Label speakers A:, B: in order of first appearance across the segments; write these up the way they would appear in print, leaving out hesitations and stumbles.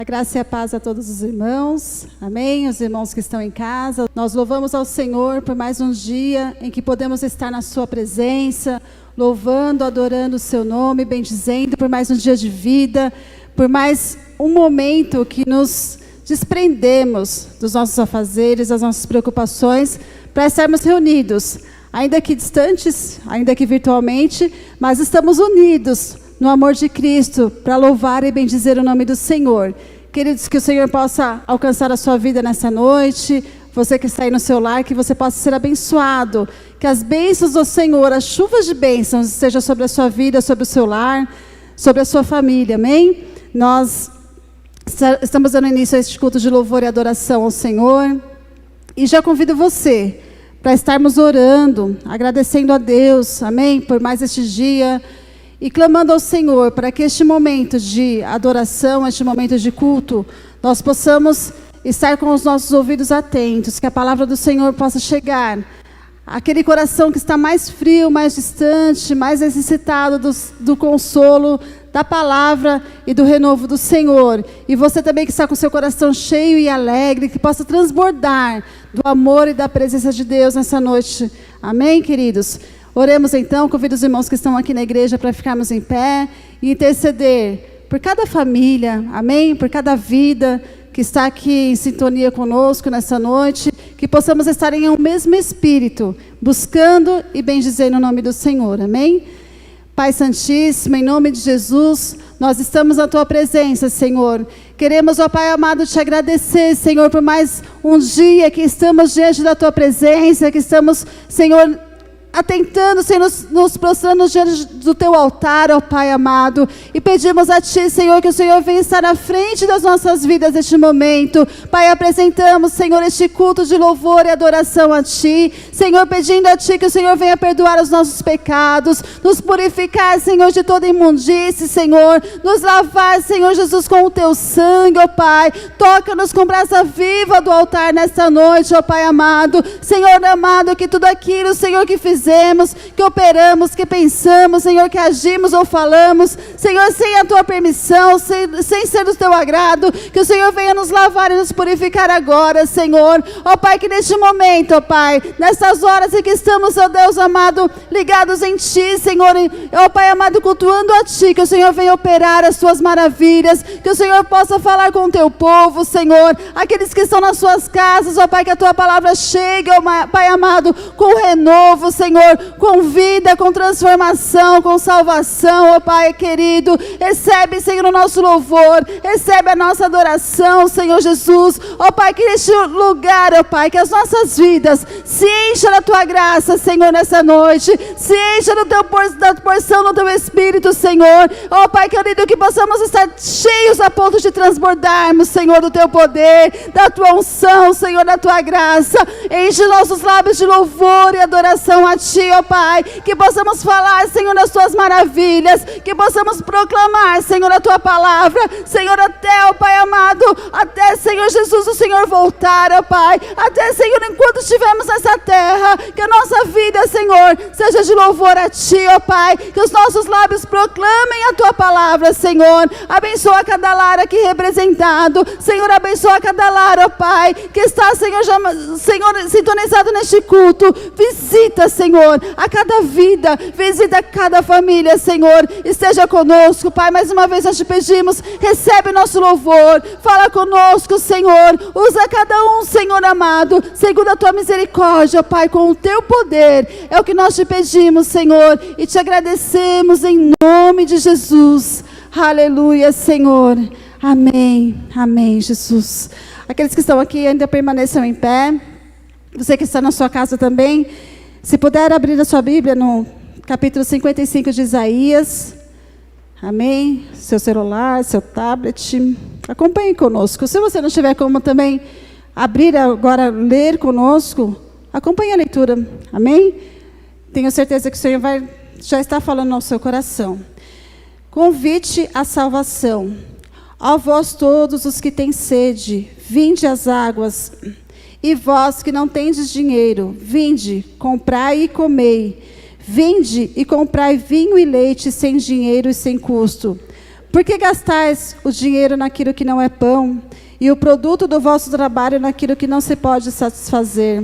A: A graça e a paz a todos os irmãos, amém? Os irmãos que estão em casa. Nós louvamos ao Senhor por mais um dia em que podemos estar na sua presença, louvando, adorando o seu nome, bendizendo por mais um dia de vida, por mais um momento que nos desprendemos dos nossos afazeres, das nossas preocupações, para estarmos reunidos, ainda que distantes, ainda que virtualmente, mas estamos unidos no amor de Cristo, para louvar e bendizer o nome do Senhor. Queridos, que o Senhor possa alcançar a sua vida nessa noite, você que está aí no seu lar, que você possa ser abençoado, que as bênçãos do Senhor, as chuvas de bênçãos, estejam sobre a sua vida, sobre o seu lar, sobre a sua família, amém? Nós estamos dando início a este culto de louvor e adoração ao Senhor, e já convido você para estarmos orando, agradecendo a Deus, amém? Por mais este dia, e clamando ao Senhor para que este momento de adoração, este momento de culto, nós possamos estar com os nossos ouvidos atentos, que a palavra do Senhor possa chegar àquele coração que está mais frio, mais distante, mais necessitado do consolo, da palavra e do renovo do Senhor. E você também que está com seu coração cheio e alegre, que possa transbordar do amor e da presença de Deus nessa noite. Amém, queridos? Oremos então, convido os irmãos que estão aqui na igreja para ficarmos em pé e interceder por cada família, amém? Por cada vida que está aqui em sintonia conosco nessa noite, que possamos estar em um mesmo espírito, buscando e bendizendo o nome do Senhor, amém? Pai Santíssimo, em nome de Jesus, nós estamos na Tua presença, Senhor. Queremos, ó Pai amado, Te agradecer, Senhor, por mais um dia que estamos diante da Tua presença, que estamos, Senhor, atentando, Senhor, nos prostrando diante do Teu altar, ó Pai amado, e pedimos a Ti, Senhor, que o Senhor venha estar à frente das nossas vidas neste momento. Pai, apresentamos, Senhor, este culto de louvor e adoração a Ti, Senhor, pedindo a Ti que o Senhor venha perdoar os nossos pecados, nos purificar, Senhor, de toda imundície, Senhor, nos lavar, Senhor Jesus, com o Teu sangue, ó Pai. Toca-nos com brasa viva do altar nesta noite, ó Pai amado. Senhor amado, que tudo aquilo, Senhor, que fizemos, que operamos, que pensamos, Senhor, que agimos ou falamos, Senhor, sem a Tua permissão, sem ser do Teu agrado, que o Senhor venha nos lavar e nos purificar agora, Senhor. Ó Pai, que neste momento, ó Pai, nessas horas em que estamos, ó Deus amado, ligados em Ti, Senhor, ó Pai amado, cultuando a Ti, que o Senhor venha operar as Tuas maravilhas, que o Senhor possa falar com o Teu povo, Senhor, aqueles que estão nas suas casas, ó Pai, que a Tua palavra chegue, ó Pai amado, com renovo, Senhor, com vida, com transformação, com salvação, ó Pai querido. Recebe, Senhor, o nosso louvor, recebe a nossa adoração, Senhor Jesus. Ó Pai, que neste lugar, ó Pai, que as nossas vidas se encham da Tua graça, Senhor, nessa noite, se encham da porção do Teu Espírito, Senhor. Ó Pai querido, que possamos estar cheios a ponto de transbordarmos, Senhor, do Teu poder, da Tua unção, Senhor, da Tua graça. Enche nossos lábios de louvor e adoração a Ti, ó Pai, que possamos falar, Senhor, das Tuas maravilhas, que possamos proclamar, Senhor, a Tua palavra, Senhor, até, ó Pai amado, até, Senhor Jesus, o Senhor voltar, ó Pai, até, Senhor, enquanto estivermos nessa terra, que a nossa vida, Senhor, seja de louvor a Ti, ó Pai, que os nossos lábios proclamem a Tua palavra, Senhor. Abençoa cada lar aqui representado, Senhor, abençoa cada lar, ó Pai, que está, Senhor, Senhor, sintonizado neste culto. Visita, Senhor, a cada vida, visita cada família, Senhor, esteja conosco, Pai. Mais uma vez nós Te pedimos, recebe nosso louvor, fala conosco, Senhor, usa cada um, Senhor amado, segundo a Tua misericórdia, Pai, com o Teu poder, é o que nós Te pedimos, Senhor, e Te agradecemos em nome de Jesus. Aleluia, Senhor, amém, amém, Jesus. Aqueles que estão aqui ainda permaneçam em pé, você que está na sua casa também, se puder abrir a sua Bíblia no capítulo 55 de Isaías, amém? Seu celular, seu tablet, acompanhe conosco. Se você não tiver como também abrir agora, ler conosco, acompanhe a leitura, amém? Tenho certeza que o Senhor já está falando ao seu coração. Convite à salvação. Ó vós todos os que têm sede, vinde às águas. E vós que não tendes dinheiro, vinde, comprai e comei. Vinde e comprai vinho e leite sem dinheiro e sem custo. Por que gastais o dinheiro naquilo que não é pão, e o produto do vosso trabalho naquilo que não se pode satisfazer?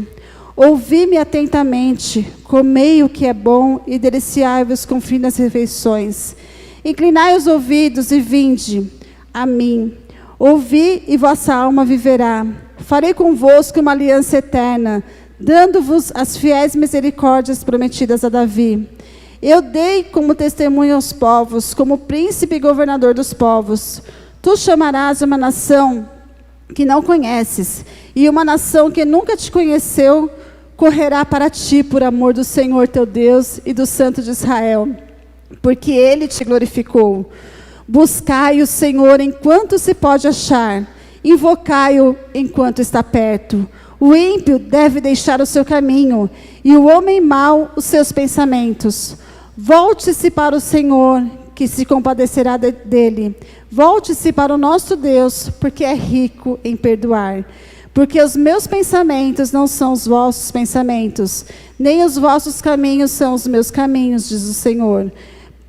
A: Ouvi-me atentamente, comei o que é bom, e deliciai-vos com finas refeições. Inclinai os ouvidos e vinde a mim. Ouvi e vossa alma viverá. Farei convosco uma aliança eterna, dando-vos as fiéis misericórdias prometidas a Davi. Eu dei como testemunho aos povos, como príncipe e governador dos povos. Tu chamarás uma nação que não conheces, e uma nação que nunca te conheceu, correrá para ti por amor do Senhor teu Deus e do Santo de Israel, porque Ele te glorificou. Buscai o Senhor enquanto se pode achar, invocai-o enquanto está perto. O ímpio deve deixar o seu caminho, e o homem mau os seus pensamentos. Volte-se para o Senhor, que se compadecerá dele. Volte-se para o nosso Deus, porque é rico em perdoar. Porque os meus pensamentos não são os vossos pensamentos, nem os vossos caminhos são os meus caminhos, diz o Senhor.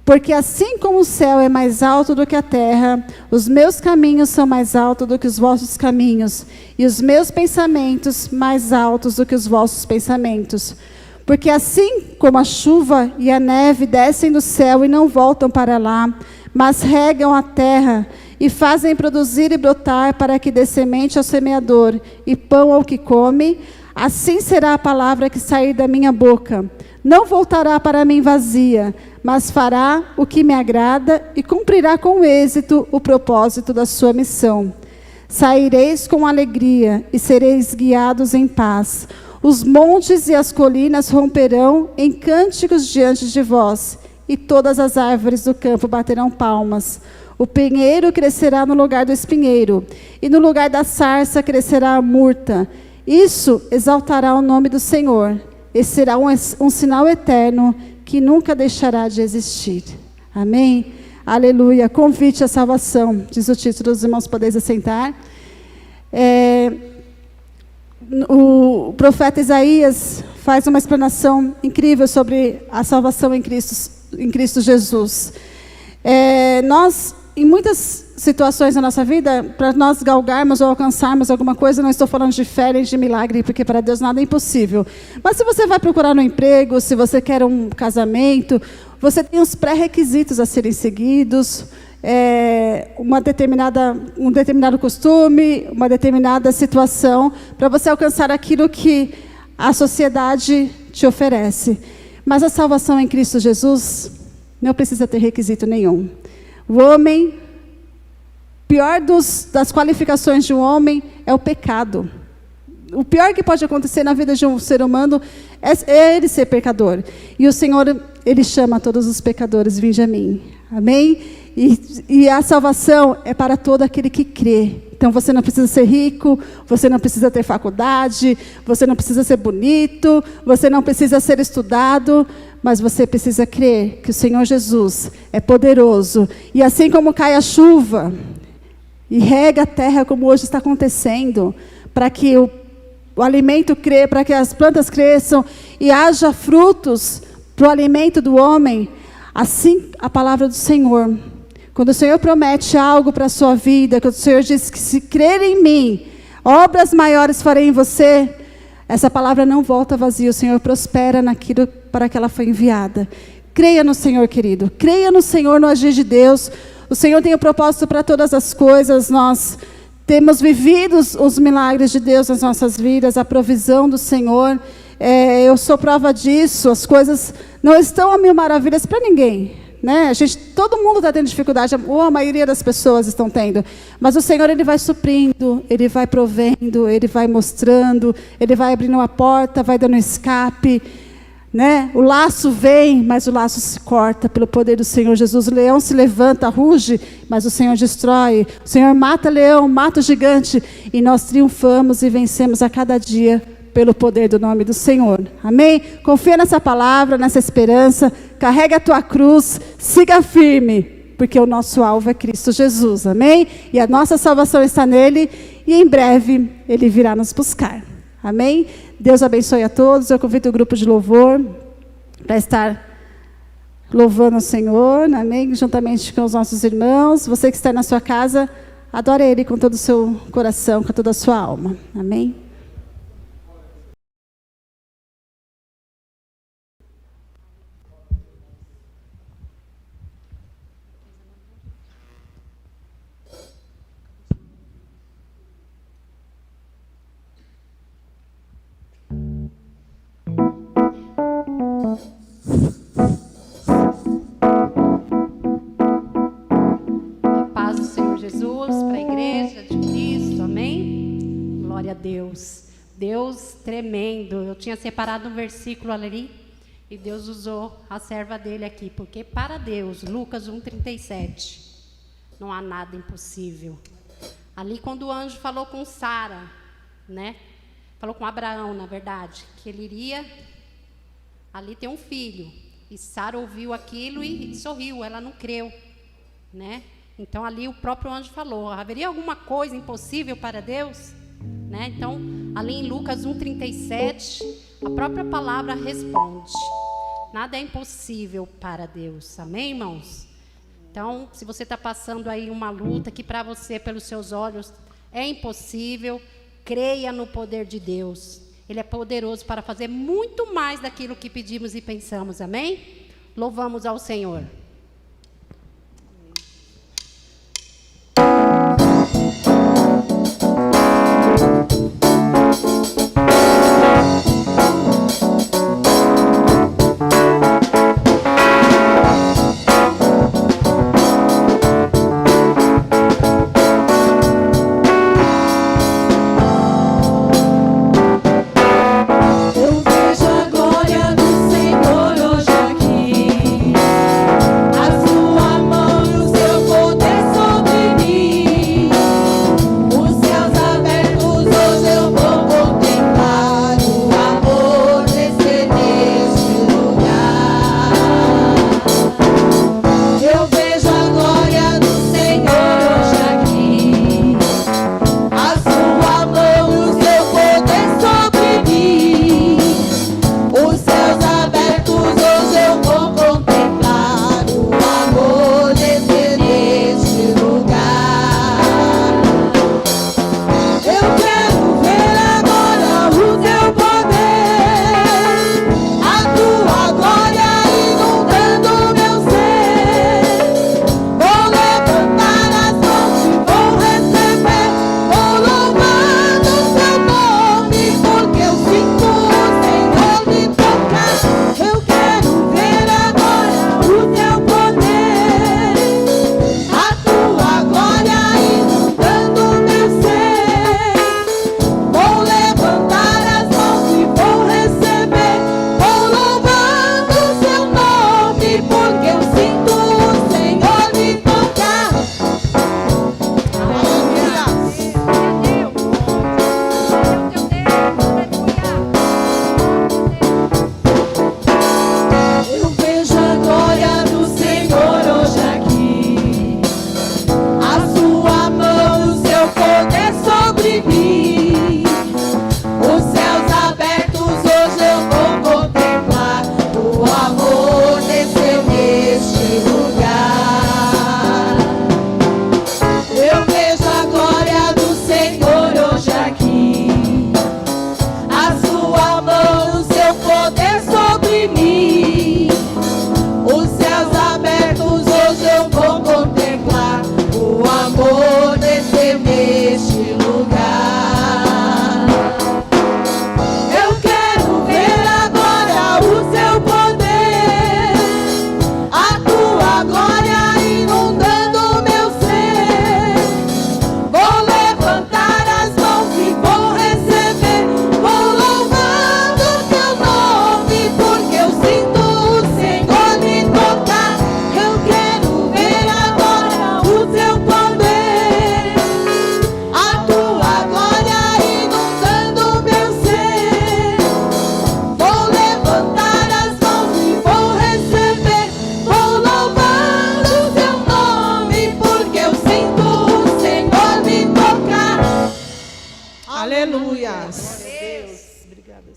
A: Porque assim como o céu é mais alto do que a terra, os meus caminhos são mais altos do que os vossos caminhos, e os meus pensamentos mais altos do que os vossos pensamentos. Porque assim como a chuva e a neve descem do céu e não voltam para lá, mas regam a terra e fazem produzir e brotar para que dê semente ao semeador e pão ao que come, assim será a palavra que sair da minha boca. Não voltará para mim vazia, mas fará o que me agrada e cumprirá com êxito o propósito da sua missão. Saireis com alegria e sereis guiados em paz. Os montes e as colinas romperão em cânticos diante de vós, e todas as árvores do campo baterão palmas. O pinheiro crescerá no lugar do espinheiro, e no lugar da sarça crescerá a murta. Isso exaltará o nome do Senhor, e será um sinal eterno que nunca deixará de existir. Amém? Aleluia. Convite à salvação, diz o título. Os irmãos podem se assentar. O profeta Isaías faz uma explanação incrível sobre a salvação em Cristo Jesus. Nós, em muitas situações da nossa vida, para nós galgarmos ou alcançarmos alguma coisa, não estou falando de fé nem de milagre, porque para Deus nada é impossível. Mas se você vai procurar um emprego, se você quer um casamento, você tem os pré-requisitos a serem seguidos, um determinado costume, uma determinada situação, para você alcançar aquilo que a sociedade te oferece. Mas a salvação em Cristo Jesus não precisa ter requisito nenhum. O homem, pior das qualificações de um homem é o pecado. O pior que pode acontecer na vida de um ser humano é ele ser pecador. E o Senhor, Ele chama todos os pecadores, vinde a mim. Amém? E a salvação é para todo aquele que crê. Então você não precisa ser rico, você não precisa ter faculdade, você não precisa ser bonito, você não precisa ser estudado, mas você precisa crer que o Senhor Jesus é poderoso. E assim como cai a chuva e rega a terra, como hoje está acontecendo, para que o alimento cresça, para que as plantas cresçam e haja frutos para o alimento do homem, assim a palavra do Senhor. Quando o Senhor promete algo para a sua vida, quando o Senhor diz que se crer em mim, obras maiores farei em você, essa palavra não volta vazia, o Senhor prospera naquilo para que ela foi enviada. Creia no Senhor, querido, creia no Senhor, no agir de Deus. O Senhor tem um propósito para todas as coisas, nós temos vivido os milagres de Deus nas nossas vidas, a provisão do Senhor. Eu sou prova disso, as coisas não estão a mil maravilhas para ninguém. Né? Todo mundo está tendo dificuldade, ou a maioria das pessoas estão tendo, mas o Senhor, Ele vai suprindo, Ele vai provendo, Ele vai mostrando, Ele vai abrindo uma porta, vai dando escape, né? O laço vem, mas o laço se corta pelo poder do Senhor Jesus. O leão se levanta, ruge, mas o Senhor destrói. O Senhor mata leão, mata o gigante, e nós triunfamos e vencemos a cada dia pelo poder do nome do Senhor. Amém? Confia nessa palavra, nessa esperança. Carrega a tua cruz, siga firme, porque o nosso alvo é Cristo Jesus. Amém? E a nossa salvação está nele, e em breve Ele virá nos buscar. Amém? Deus abençoe a todos. Eu convido o grupo de louvor para estar louvando o Senhor, amém? Juntamente com os nossos irmãos. Você que está na sua casa, adore Ele com todo o seu coração, com toda a sua alma, amém?
B: Deus tremendo. Eu tinha separado um versículo ali e Deus usou a serva dele aqui, porque para Deus, Lucas 1:37, não há nada impossível. Ali quando o anjo falou com Sara, né? Falou com Abraão, na verdade, que ele iria ali ter um filho. E Sara ouviu aquilo e sorriu, ela não creu, né? Então ali o próprio anjo falou: haveria alguma coisa impossível para Deus? Né? Então, ali em Lucas 1:37, a própria palavra responde: nada é impossível para Deus. Amém, irmãos? Então, se você está passando aí uma luta que para você, pelos seus olhos, é impossível, creia no poder de Deus. Ele é poderoso para fazer muito mais daquilo que pedimos e pensamos. Amém? Louvamos ao Senhor.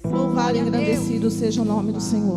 C: Louvado e agradecido seja o nome do Senhor.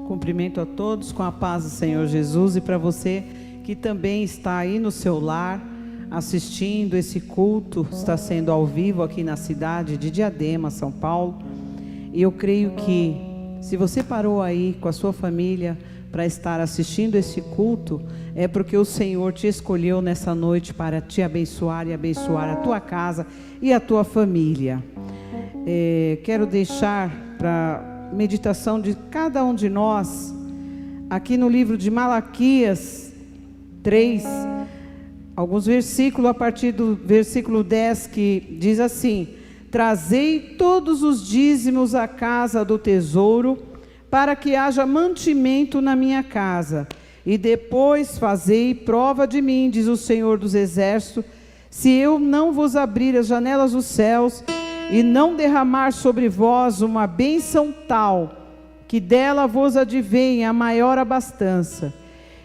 C: Cumprimento a todos com a paz do Senhor Jesus, e para você que também está aí no seu lar assistindo esse culto, está sendo ao vivo aqui na cidade de Diadema, São Paulo. E eu creio que se você parou aí com a sua família para estar assistindo esse culto, é porque o Senhor te escolheu nessa noite para te abençoar e abençoar a tua casa e a tua família. Quero deixar para meditação de cada um de nós, aqui no livro de Malaquias 3, alguns versículos, a partir do versículo 10, que diz assim: trazei todos os dízimos à casa do tesouro, para que haja mantimento na minha casa, e depois fazei prova de mim, diz o Senhor dos Exércitos, se eu não vos abrir as janelas dos céus, e não derramar sobre vós uma bênção tal, que dela vos advenha a maior abastança.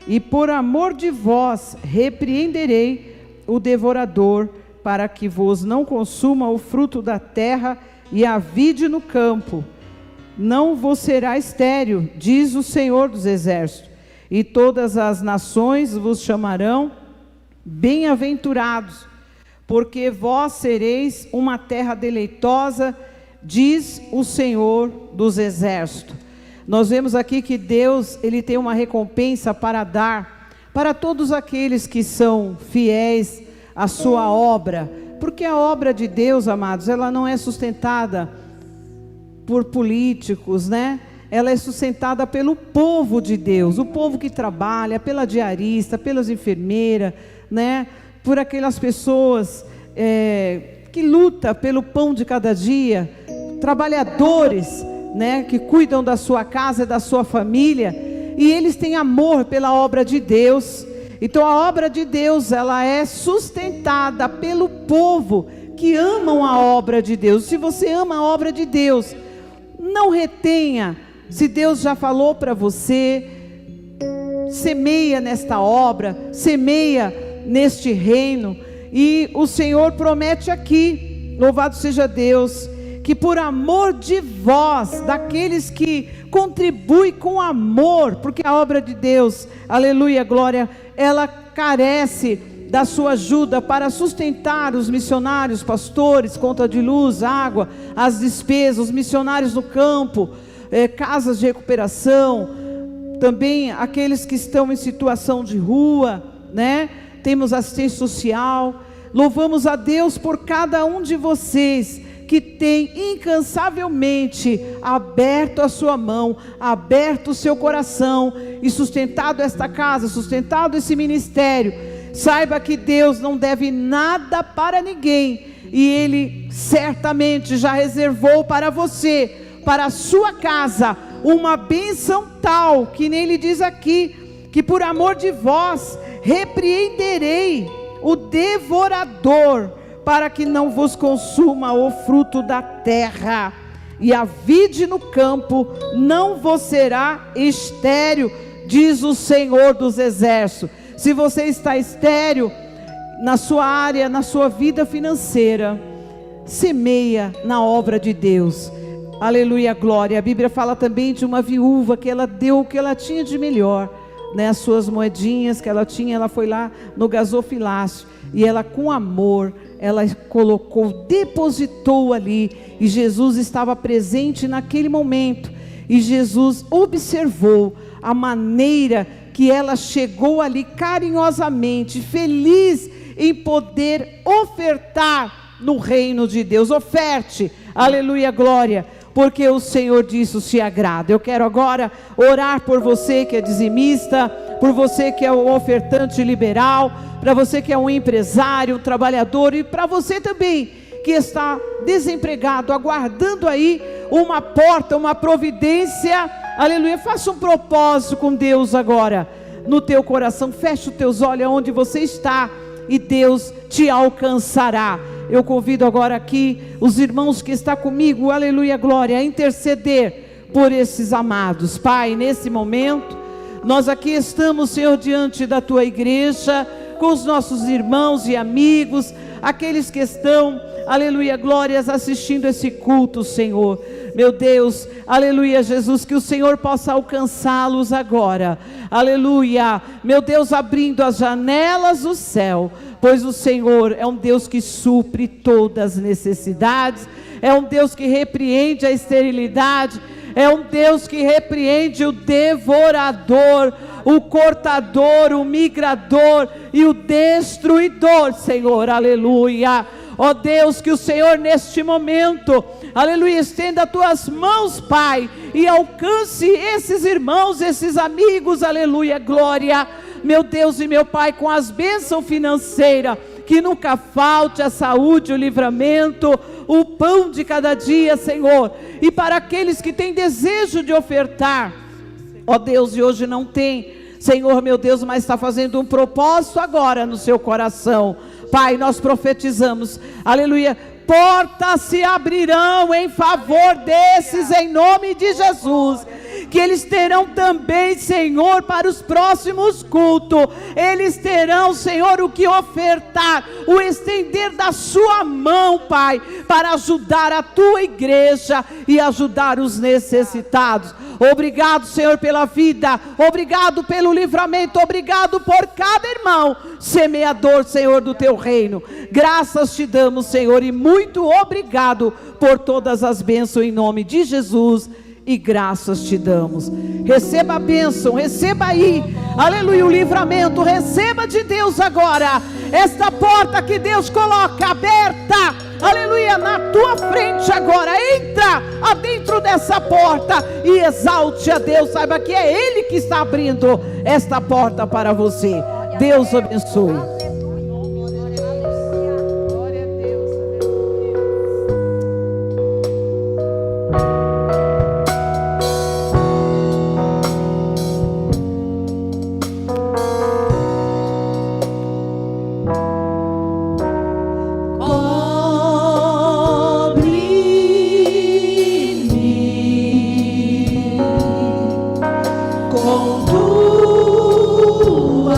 C: E por amor de vós repreenderei o devorador, para que vos não consuma o fruto da terra e a vide no campo. Não vos será estéril, diz o Senhor dos Exércitos, e todas as nações vos chamarão bem-aventurados, porque vós sereis uma terra deleitosa, diz o Senhor dos Exércitos. Nós vemos aqui que Deus, Ele tem uma recompensa para dar para todos aqueles que são fiéis à sua obra, porque a obra de Deus, amados, ela não é sustentada por políticos, né? Ela é sustentada pelo povo de Deus, o povo que trabalha, pela diarista, pelas enfermeiras, né? Por aquelas pessoas que lutam pelo pão de cada dia, trabalhadores, né? Que cuidam da sua casa e da sua família, e eles têm amor pela obra de Deus. Então a obra de Deus, ela é sustentada pelo povo que amam a obra de Deus. Se você ama a obra de Deus, não retenha. Se Deus já falou para você, semeia nesta obra, semeia neste reino. E o Senhor promete aqui, louvado seja Deus, que por amor de vós, daqueles que contribuem com amor, porque a obra de Deus, aleluia, glória, ela carece da sua ajuda para sustentar os missionários, pastores, conta de luz, água, as despesas, os missionários no campo, casas de recuperação, também aqueles que estão em situação de rua, né? Temos assistência social. Louvamos a Deus por cada um de vocês que tem incansavelmente aberto a sua mão, aberto o seu coração e sustentado esta casa, sustentado esse ministério. Saiba que Deus não deve nada para ninguém, e Ele certamente já reservou para você, para a sua casa, uma bênção tal, que nele diz aqui, que por amor de vós repreenderei o devorador, para que não vos consuma o fruto da terra, e a vide no campo não vos será estéril, diz o Senhor dos Exércitos. Se você está estéril na sua área, na sua vida financeira, semeia na obra de Deus. Aleluia, glória. A Bíblia fala também de uma viúva que ela deu o que ela tinha de melhor, né? As suas moedinhas que ela tinha, ela foi lá no gasofilácio e ela, com amor, ela colocou, depositou ali, e Jesus estava presente naquele momento, e Jesus observou a maneira que ela chegou ali carinhosamente, feliz em poder ofertar no reino de Deus. Oferte, aleluia, glória, porque o Senhor disso se agrada. Eu quero agora orar por você que é dizimista, por você que é um ofertante liberal, para você que é um empresário, um trabalhador, e para você também que está desempregado, aguardando aí uma porta, uma providência, aleluia. Faça um propósito com Deus agora no teu coração, feche os teus olhos onde você está e Deus te alcançará. Eu convido agora aqui os irmãos que estão comigo, aleluia, glória, a interceder por esses amados. Pai, nesse momento, nós aqui estamos, Senhor, diante da tua igreja, com os nossos irmãos e amigos, aqueles que estão, aleluia, glórias, assistindo esse culto, Senhor. Meu Deus, aleluia, Jesus, que o Senhor possa alcançá-los agora, aleluia, meu Deus, abrindo as janelas do céu, pois o Senhor é um Deus que supre todas as necessidades, é um Deus que repreende a esterilidade, é um Deus que repreende o devorador, o cortador, o migrador e o destruidor, Senhor, aleluia. Ó Deus, que o Senhor neste momento, aleluia, estenda as tuas mãos, Pai, e alcance esses irmãos, esses amigos, aleluia, glória, meu Deus e meu Pai, com as bênçãos financeiras, que nunca falte a saúde, o livramento, o pão de cada dia, Senhor, e para aqueles que têm desejo de ofertar, ó Deus, e hoje não tem, Senhor, meu Deus, mas está fazendo um propósito agora no seu coração, Pai, nós profetizamos, aleluia, portas se abrirão em favor desses, em nome de Jesus, que eles terão também, Senhor, para os próximos cultos, eles terão, Senhor, o que ofertar, o estender da sua mão, Pai, para ajudar a tua igreja e ajudar os necessitados. Obrigado, Senhor, pela vida, obrigado pelo livramento, obrigado por cada irmão, semeador, Senhor, do teu reino. Graças te damos, Senhor, e muito obrigado por todas as bênçãos em nome de Jesus. E graças te damos. Receba a bênção, receba aí, aleluia, o livramento, receba de Deus agora, esta porta que Deus coloca aberta, aleluia, na tua frente agora, entra adentro dessa porta e exalte a Deus, saiba que é Ele que está abrindo esta porta para você. Deus abençoe.
D: Com tuas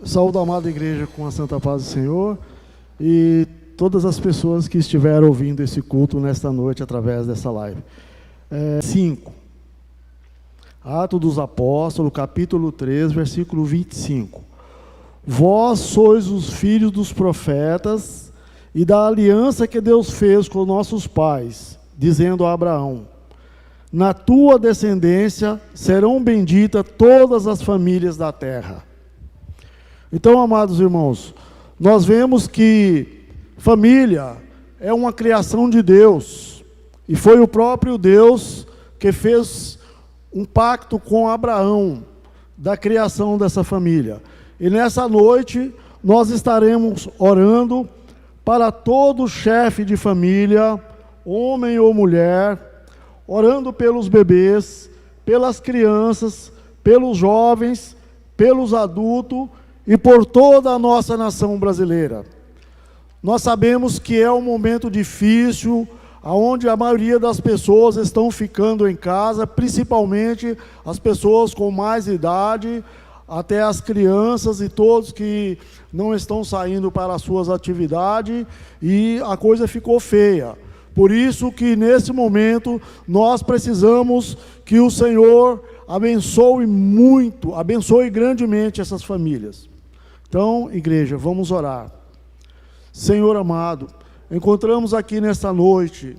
D: Saúdo a amada igreja com a santa paz do Senhor e todas as pessoas que estiveram ouvindo esse culto nesta noite através dessa live. 5. Atos dos Apóstolos, capítulo 3, versículo 25. Vós sois os filhos dos profetas e da aliança que Deus fez com nossos pais, dizendo a Abraão: na tua descendência serão benditas todas as famílias da terra. Então, amados irmãos, nós vemos que família é uma criação de Deus, e foi o próprio Deus que fez um pacto com Abraão, da criação dessa família. E nessa noite, nós estaremos orando para todo chefe de família, homem ou mulher, orando pelos bebês, pelas crianças, pelos jovens, pelos adultos, e por toda a nossa nação brasileira. Nós sabemos que é um momento difícil, onde a maioria das pessoas estão ficando em casa, principalmente as pessoas com mais idade, até as crianças e todos que não estão saindo para as suas atividades, e a coisa ficou feia. Por isso que nesse momento nós precisamos que o Senhor abençoe grandemente essas famílias. Então, igreja, vamos orar. Senhor amado, encontramos aqui nesta noite,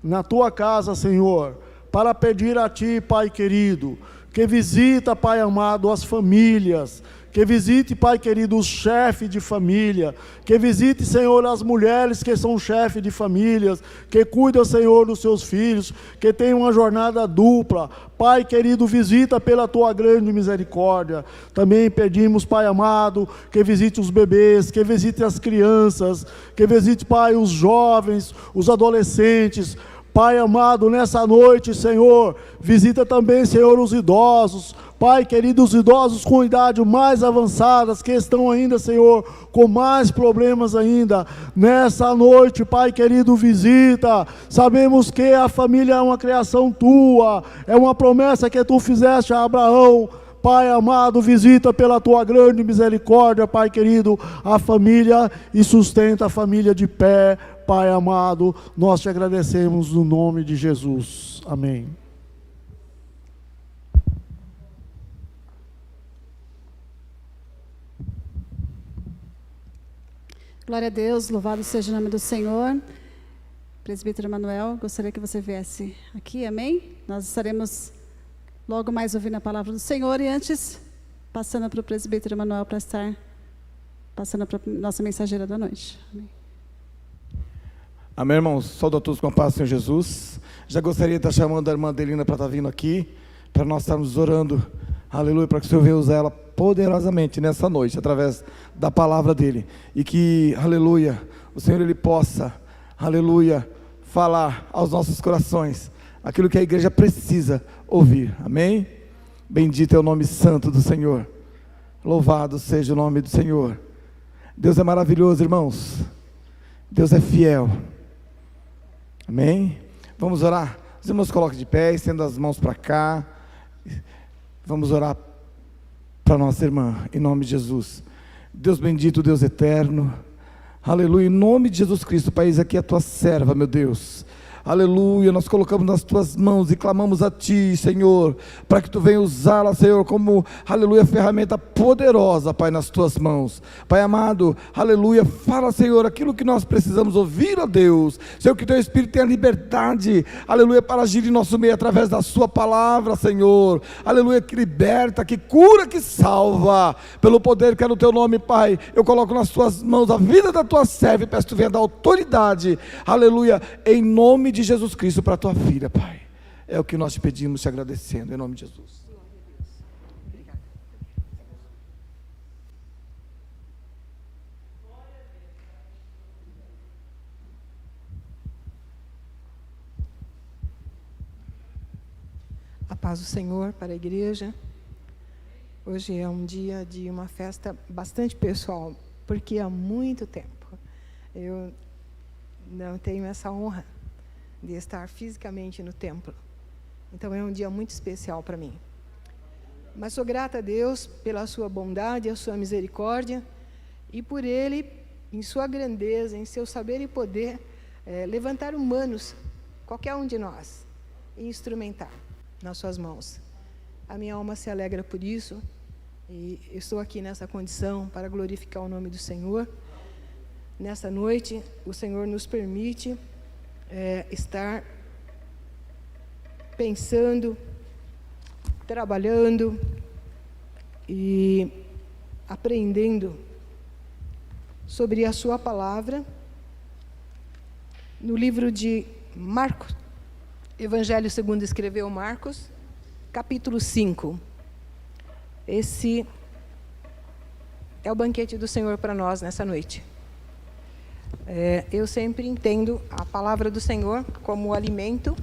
D: na tua casa, Senhor, para pedir a ti, Pai querido, que visita, Pai amado, as famílias, que visite, Pai querido, os chefes de família, que visite, Senhor, as mulheres que são chefes de famílias, que cuidam, Senhor, dos seus filhos, que tem uma jornada dupla. Pai querido, visita pela tua grande misericórdia. Também pedimos, Pai amado, que visite os bebês, que visite as crianças, que visite, Pai, os jovens, os adolescentes. Pai amado, nessa noite, Senhor, visita também, Senhor, os idosos. Pai querido, os idosos com idade mais avançadas, que estão ainda, Senhor, com mais problemas ainda. Nessa noite, Pai querido, visita. Sabemos que a família é uma criação tua, é uma promessa que tu fizeste a Abraão. Pai amado, visita pela tua grande misericórdia, Pai querido, a família e sustenta a família de pé. Pai amado, nós te agradecemos no nome de Jesus. Amém.
A: Glória a Deus, louvado seja o nome do Senhor. Presbítero Manuel, gostaria que você viesse aqui, amém? Nós estaremos logo mais ouvindo a palavra do Senhor, e antes, passando para o presbítero Manuel para estar passando para a nossa mensageira da noite. Amém.
E: Amém, irmãos? Saúdo a todos com a paz do Senhor Jesus. Já gostaria de estar chamando a irmã Adelina para estar vindo aqui, para nós estarmos orando, aleluia, para que o Senhor venha usar ela poderosamente nessa noite, através da palavra dele, e que, aleluia, o Senhor ele possa, aleluia, falar aos nossos corações aquilo que a igreja precisa ouvir, amém? Bendito é o nome santo do Senhor, louvado seja o nome do Senhor. Deus é maravilhoso, irmãos, Deus é fiel, amém? Vamos orar. Os irmãos coloquem de pé, estendam as mãos para cá, vamos orar para nossa irmã, em nome de Jesus. Deus bendito, Deus eterno, aleluia, em nome de Jesus Cristo, Pai, aqui é a tua serva, meu Deus, aleluia, nós colocamos nas tuas mãos e clamamos a ti, Senhor, para que tu venha usá-la, Senhor, como, aleluia, ferramenta poderosa, Pai, nas tuas mãos. Pai amado, aleluia, fala, Senhor, aquilo que nós precisamos ouvir, ó Deus, Senhor, que teu Espírito tenha liberdade, aleluia, para agir em nosso meio através da sua palavra, Senhor, aleluia, que liberta, que cura, que salva, pelo poder que é no teu nome, Pai. Eu coloco nas tuas mãos a vida da tua serva e peço que tu venha dar autoridade, aleluia, em nome de Jesus Cristo, para a tua filha, Pai. É o que nós te pedimos, te agradecendo, em nome de Jesus.
F: A paz do Senhor para a igreja. Hoje é um dia de uma festa bastante pessoal, porque há muito tempo eu não tenho essa honra de estar fisicamente no templo. Então é um dia muito especial para mim. Mas sou grata a Deus pela sua bondade, a sua misericórdia, e por Ele, em sua grandeza, em seu saber e poder, levantar humanos, qualquer um de nós, e instrumentar nas suas mãos. A minha alma se alegra por isso, e estou aqui nessa condição para glorificar o nome do Senhor. Nessa noite, o Senhor nos permite estar pensando, trabalhando e aprendendo sobre a sua palavra no livro de Marcos, Evangelho segundo escreveu Marcos, capítulo 5. Esse é o banquete do Senhor para nós nessa noite. Eu sempre entendo a palavra do Senhor como alimento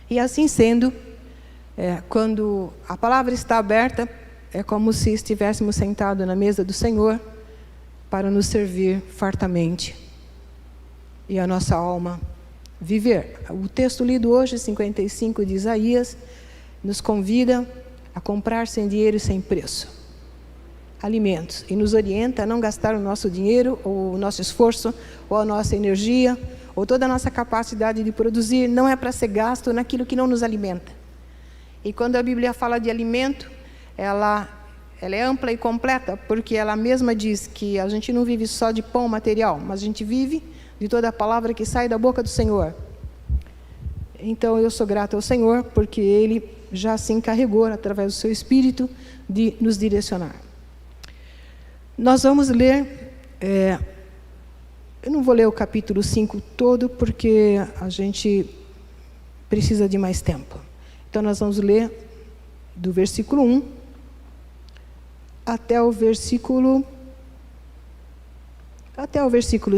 F: e assim sendo, quando a palavra está aberta, é como se estivéssemos sentados na mesa do Senhor para nos servir fartamente e a nossa alma viver. O texto lido hoje, 55 de Isaías, nos convida a comprar sem dinheiro e sem preço alimentos, e nos orienta a não gastar o nosso dinheiro, ou o nosso esforço, ou a nossa energia, ou toda a nossa capacidade de produzir, não é para ser gasto naquilo que não nos alimenta. E quando a Bíblia fala de alimento, ela é ampla e completa, porque ela mesma diz que a gente não vive só de pão material, mas a gente vive de toda a palavra que sai da boca do Senhor. Então eu sou grata ao Senhor, porque Ele já se encarregou, através do seu Espírito, de nos direcionar. Nós vamos ler, eu não vou ler o capítulo 5 todo, porque a gente precisa de mais tempo. Então nós vamos ler do versículo 1 até o versículo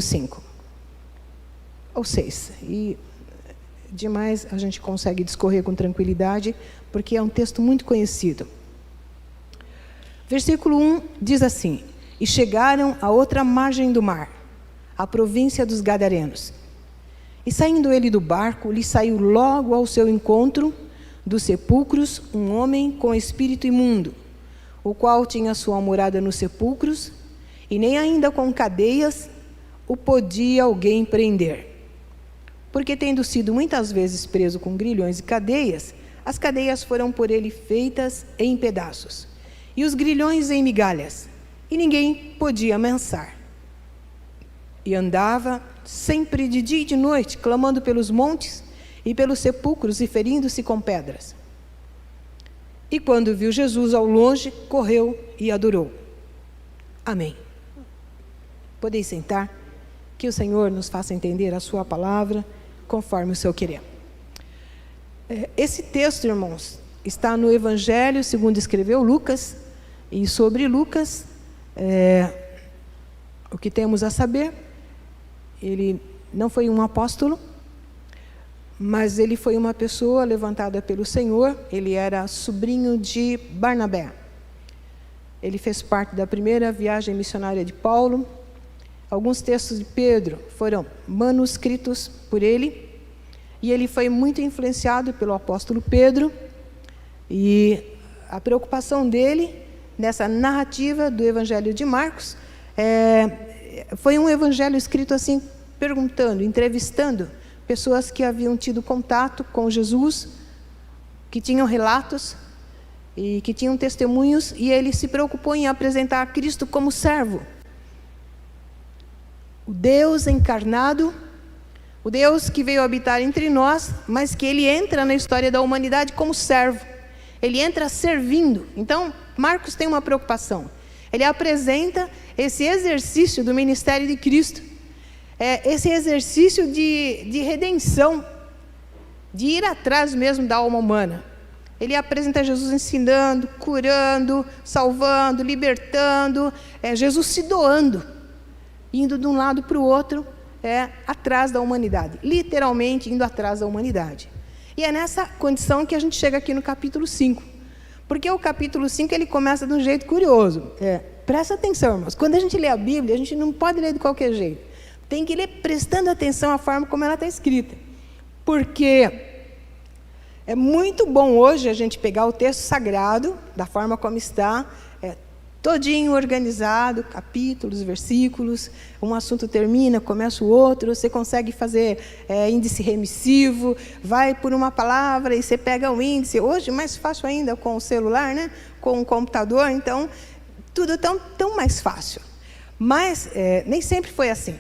F: 5, ou 6. E demais a gente consegue discorrer com tranquilidade, porque é um texto muito conhecido. Versículo 1 diz assim: E chegaram à outra margem do mar, a província dos Gadarenos. E saindo ele do barco, lhe saiu logo ao seu encontro dos sepulcros um homem com espírito imundo, o qual tinha sua morada nos sepulcros, e nem ainda com cadeias o podia alguém prender. Porque, tendo sido muitas vezes preso com grilhões e cadeias, as cadeias foram por ele feitas em pedaços, e os grilhões em migalhas, e ninguém podia amansar. E andava sempre de dia e de noite, clamando pelos montes e pelos sepulcros e ferindo-se com pedras. E quando viu Jesus ao longe, correu e adorou. Amém. Podeis sentar, que o Senhor nos faça entender a sua palavra, conforme o seu querer. Esse texto, irmãos, está no Evangelho segundo escreveu Lucas, e sobre Lucas, o que temos a saber, ele não foi um apóstolo, mas ele foi uma pessoa levantada pelo Senhor. Ele era sobrinho de Barnabé. Ele fez parte da primeira viagem missionária de Paulo. Alguns textos de Pedro foram manuscritos por ele, e ele foi muito influenciado pelo apóstolo Pedro, e a preocupação dele nessa narrativa do Evangelho de Marcos foi um evangelho escrito assim, perguntando, entrevistando pessoas que haviam tido contato com Jesus, que tinham relatos e que tinham testemunhos, e ele se preocupou em apresentar a Cristo como servo. O Deus encarnado, o Deus que veio habitar entre nós, mas que ele entra na história da humanidade como servo. Ele entra servindo. Então, Marcos tem uma preocupação. Ele apresenta esse exercício do ministério de Cristo, esse exercício de redenção, de ir atrás mesmo da alma humana. Ele apresenta Jesus ensinando, curando, salvando, libertando, Jesus se doando, indo de um lado para o outro, atrás da humanidade, literalmente indo atrás da humanidade. E é nessa condição que a gente chega aqui no capítulo 5, porque o capítulo 5 ele começa de um jeito curioso. Presta atenção, irmãos, quando a gente lê a Bíblia, a gente não pode ler de qualquer jeito, tem que ler prestando atenção à forma como ela está escrita, porque É muito bom hoje a gente pegar o texto sagrado, da forma como está, todinho organizado, capítulos, versículos, um assunto termina, começa o outro, você consegue fazer índice remissivo, vai por uma palavra e você pega o índice. Hoje, mais fácil ainda com o celular, né? Com o computador, então, tudo tão mais fácil. Mas nem sempre foi assim.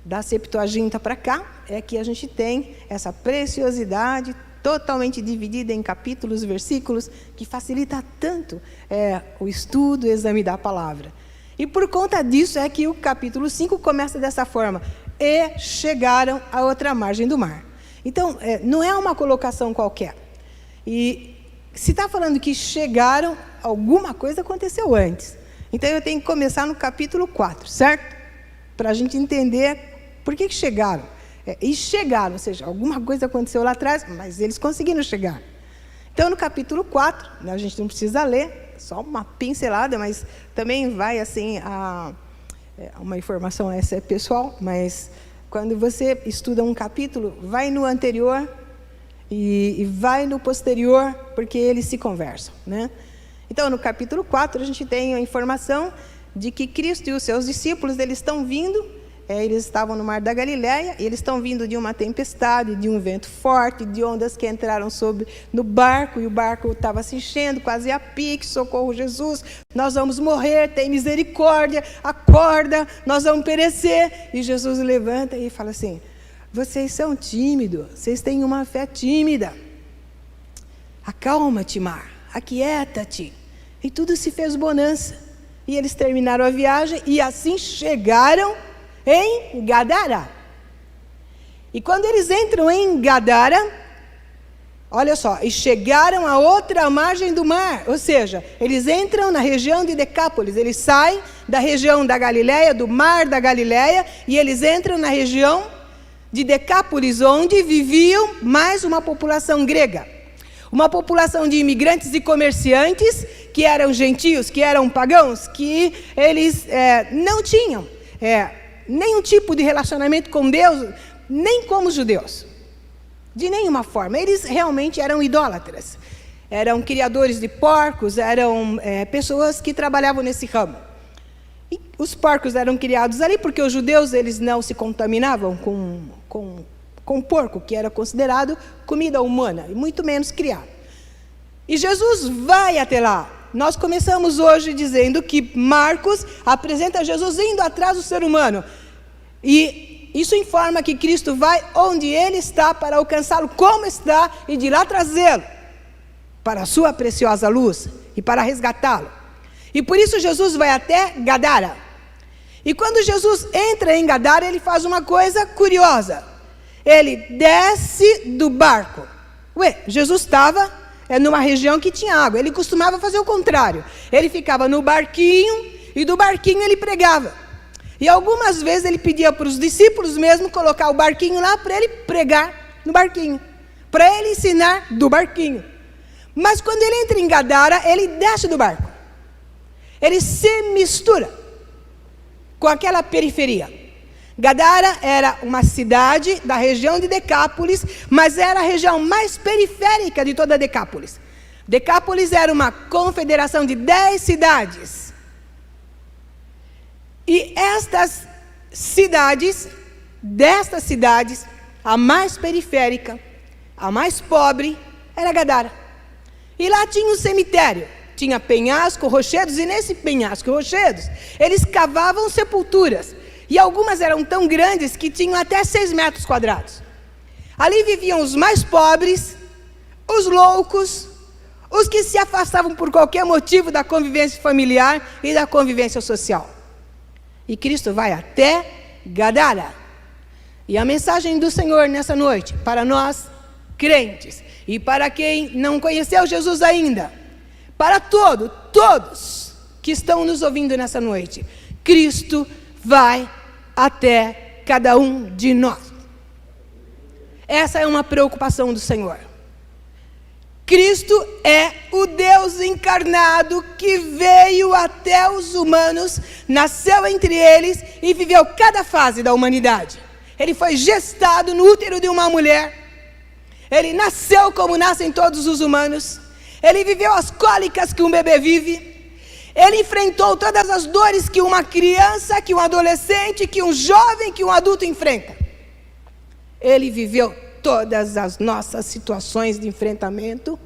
F: Da Septuaginta para cá, é que a gente tem essa preciosidade totalmente dividida em capítulos, versículos, que facilita tanto o estudo, o exame da palavra. E por conta disso é que o capítulo 5 começa dessa forma: e chegaram à outra margem do mar. Então, não é uma colocação qualquer. E se está falando que chegaram, alguma coisa aconteceu antes. Então, eu tenho que começar no capítulo 4, certo? Para a gente entender por que chegaram. E chegaram, ou seja, alguma coisa aconteceu lá atrás, mas eles conseguiram chegar. Então, no capítulo 4, né, a gente não precisa ler, só uma pincelada, mas também vai assim, uma informação, essa é pessoal, mas quando você estuda um capítulo, vai no anterior e vai no posterior, porque eles se conversam, né? Então, no capítulo 4, a gente tem a informação de que Cristo e os seus discípulos, eles estão vindo. Eles estavam no mar da Galileia, e eles estão vindo de uma tempestade, de um vento forte, de ondas que entraram no barco, e o barco estava se enchendo, quase a pique. Socorro, Jesus, nós vamos morrer, tem misericórdia, acorda, nós vamos perecer. E Jesus levanta e fala assim: vocês são tímidos, vocês têm uma fé tímida. Acalma-te, mar, aquieta-te. E tudo se fez bonança. E eles terminaram a viagem, e assim chegaram em Gadara. E quando eles entram em Gadara, olha só, e chegaram à outra margem do mar, ou seja, eles entram na região de Decápolis, eles saem da região da Galileia, do mar da Galileia, e eles entram na região de Decápolis, onde viviam mais uma população grega, uma população de imigrantes e comerciantes, que eram gentios, que eram pagãos, que eles não tinham nenhum tipo de relacionamento com Deus, nem como os judeus, de nenhuma forma. Eles realmente eram idólatras, eram criadores de porcos, eram pessoas que trabalhavam nesse ramo. E os porcos eram criados ali porque os judeus, eles não se contaminavam com porco, que era considerado comida humana, e muito menos criado. E Jesus vai até lá. Nós começamos hoje dizendo que Marcos apresenta Jesus indo atrás do ser humano. E isso informa que Cristo vai onde ele está para alcançá-lo como está e de lá trazê-lo para a sua preciosa luz e para resgatá-lo. E por isso Jesus vai até Gadara. E quando Jesus entra em Gadara, ele faz uma coisa curiosa. Ele desce do barco. Jesus estava numa região que tinha água. Ele costumava fazer o contrário. Ele ficava no barquinho e do barquinho ele pregava. E algumas vezes ele pedia para os discípulos mesmo colocar o barquinho lá para ele pregar no barquinho, para ele ensinar do barquinho. Mas quando ele entra em Gadara, ele desce do barco. Ele se mistura com aquela periferia. Gadara era uma cidade da região de Decápolis, mas era a região mais periférica de toda Decápolis. Decápolis era uma confederação de 10 cidades. E destas cidades, a mais periférica, a mais pobre, era Gadara. E lá tinha um cemitério, tinha penhasco, rochedos, e nesse penhasco e rochedos, eles cavavam sepulturas. E algumas eram tão grandes que tinham até 6 metros quadrados. Ali viviam os mais pobres, os loucos, os que se afastavam por qualquer motivo da convivência familiar e da convivência social. E Cristo vai até Gadara. E a mensagem do Senhor nessa noite, para nós crentes, e para quem não conheceu Jesus ainda, para todos que estão nos ouvindo nessa noite, Cristo vai até cada um de nós. Essa é uma preocupação do Senhor. Cristo é o Deus encarnado que veio até os humanos, nasceu entre eles e viveu cada fase da humanidade. Ele foi gestado no útero de uma mulher. Ele nasceu como nascem todos os humanos. Ele viveu as cólicas que um bebê vive. Ele enfrentou todas as dores que uma criança, que um adolescente, que um jovem, que um adulto enfrenta. Ele viveu todas as nossas situações de enfrentamento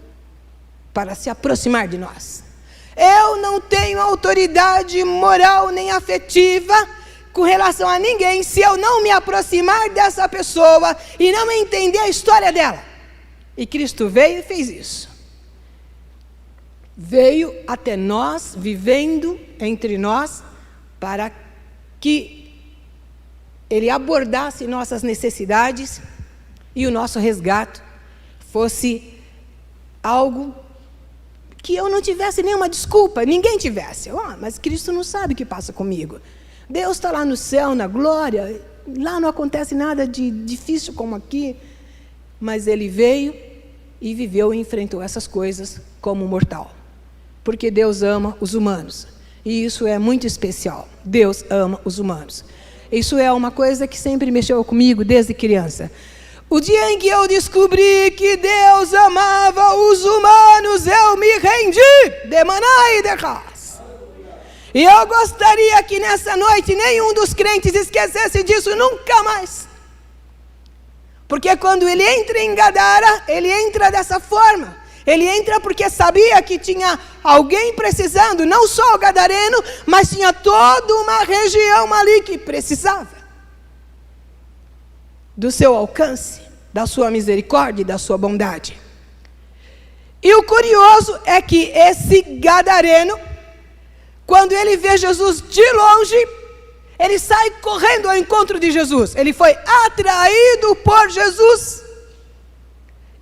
F: para se aproximar de nós. Eu não tenho autoridade moral nem afetiva com relação a ninguém se eu não me aproximar dessa pessoa e não entender a história dela. E Cristo veio e fez isso. Veio até nós, vivendo entre nós, para que Ele abordasse nossas necessidades e o nosso resgate fosse algo que eu não tivesse nenhuma desculpa, ninguém tivesse. Mas Cristo não sabe o que passa comigo. Deus está lá no céu, na glória, lá não acontece nada de difícil como aqui. Mas Ele veio e viveu e enfrentou essas coisas como mortal. Porque Deus ama os humanos. E isso é muito especial. Deus ama os humanos. Isso é uma coisa que sempre mexeu comigo desde criança. O dia em que eu descobri que Deus amava os humanos, eu me rendi. De maná e de ras. E eu gostaria que nessa noite nenhum dos crentes esquecesse disso nunca mais. Porque quando ele entra em Gadara, ele entra dessa forma. Ele entra porque sabia que tinha alguém precisando, não só o gadareno, mas tinha toda uma região ali que precisava do seu alcance, da sua misericórdia e da sua bondade. E o curioso é que esse gadareno, quando ele vê Jesus de longe, ele sai correndo ao encontro de Jesus. Ele foi atraído por Jesus.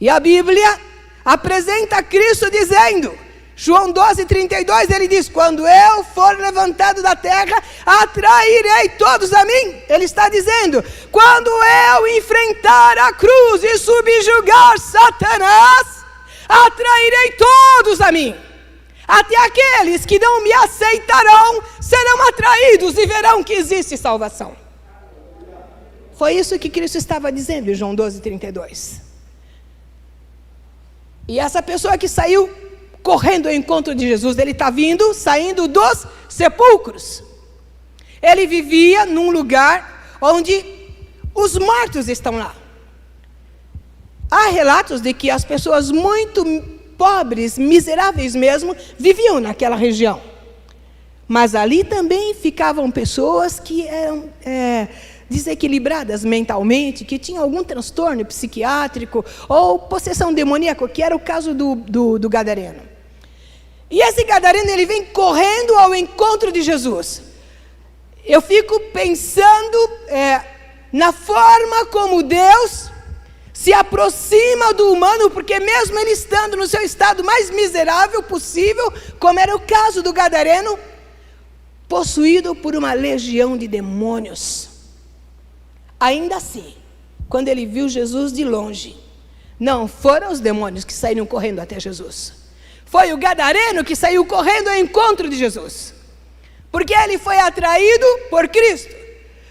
F: E a Bíblia apresenta Cristo dizendo, João 12:32, ele diz, quando eu for levantado da terra, atrairei todos a mim. Ele está dizendo, quando eu enfrentar a cruz e subjugar Satanás, atrairei todos a mim. Até aqueles que não me aceitarão serão atraídos e verão que existe salvação. Foi isso que Cristo estava dizendo em João 12:32. E essa pessoa que saiu correndo ao encontro de Jesus, ele está saindo dos sepulcros. Ele vivia num lugar onde os mortos estão lá. Há relatos de que as pessoas muito pobres, miseráveis mesmo, viviam naquela região. Mas ali também ficavam pessoas que eram desequilibradas mentalmente, que tinham algum transtorno psiquiátrico ou possessão demoníaca, que era o caso do gadareno. E esse gadareno, ele vem correndo ao encontro de Jesus. Eu fico pensando na forma como Deus se aproxima do humano, porque mesmo ele estando no seu estado mais miserável possível, como era o caso do gadareno, possuído por uma legião de demônios. Ainda assim, quando ele viu Jesus de longe, não foram os demônios que saíram correndo até Jesus. Foi o gadareno que saiu correndo ao encontro de Jesus. Porque ele foi atraído por Cristo.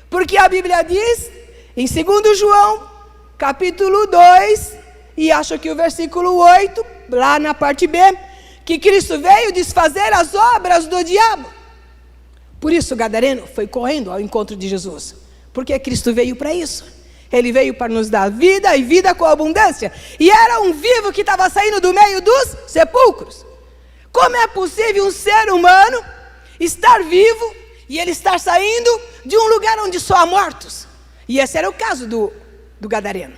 F: Porque a Bíblia diz, em 2 João, capítulo 2, e acho que o versículo 8, lá na parte B, que Cristo veio desfazer as obras do diabo. Por isso o gadareno foi correndo ao encontro de Jesus. Porque Cristo veio para isso. Ele veio para nos dar vida e vida com abundância. E era um vivo que estava saindo do meio dos sepulcros. Como é possível um ser humano estar vivo e ele estar saindo de um lugar onde só há mortos? E esse era o caso do gadareno.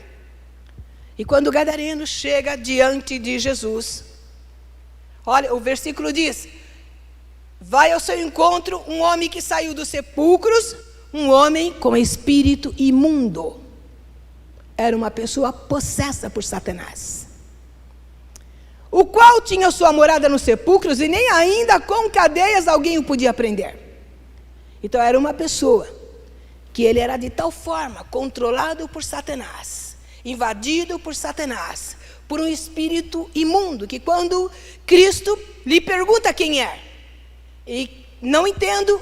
F: E quando o gadareno chega diante de Jesus, olha, o versículo diz, vai ao seu encontro um homem que saiu dos sepulcros, um homem com espírito imundo. Era uma pessoa possessa por Satanás, o qual tinha sua morada nos sepulcros e nem ainda com cadeias alguém o podia prender. Então era uma pessoa que ele era de tal forma controlado por Satanás, invadido por Satanás, por um espírito imundo, que quando Cristo lhe pergunta quem é, e não entendo,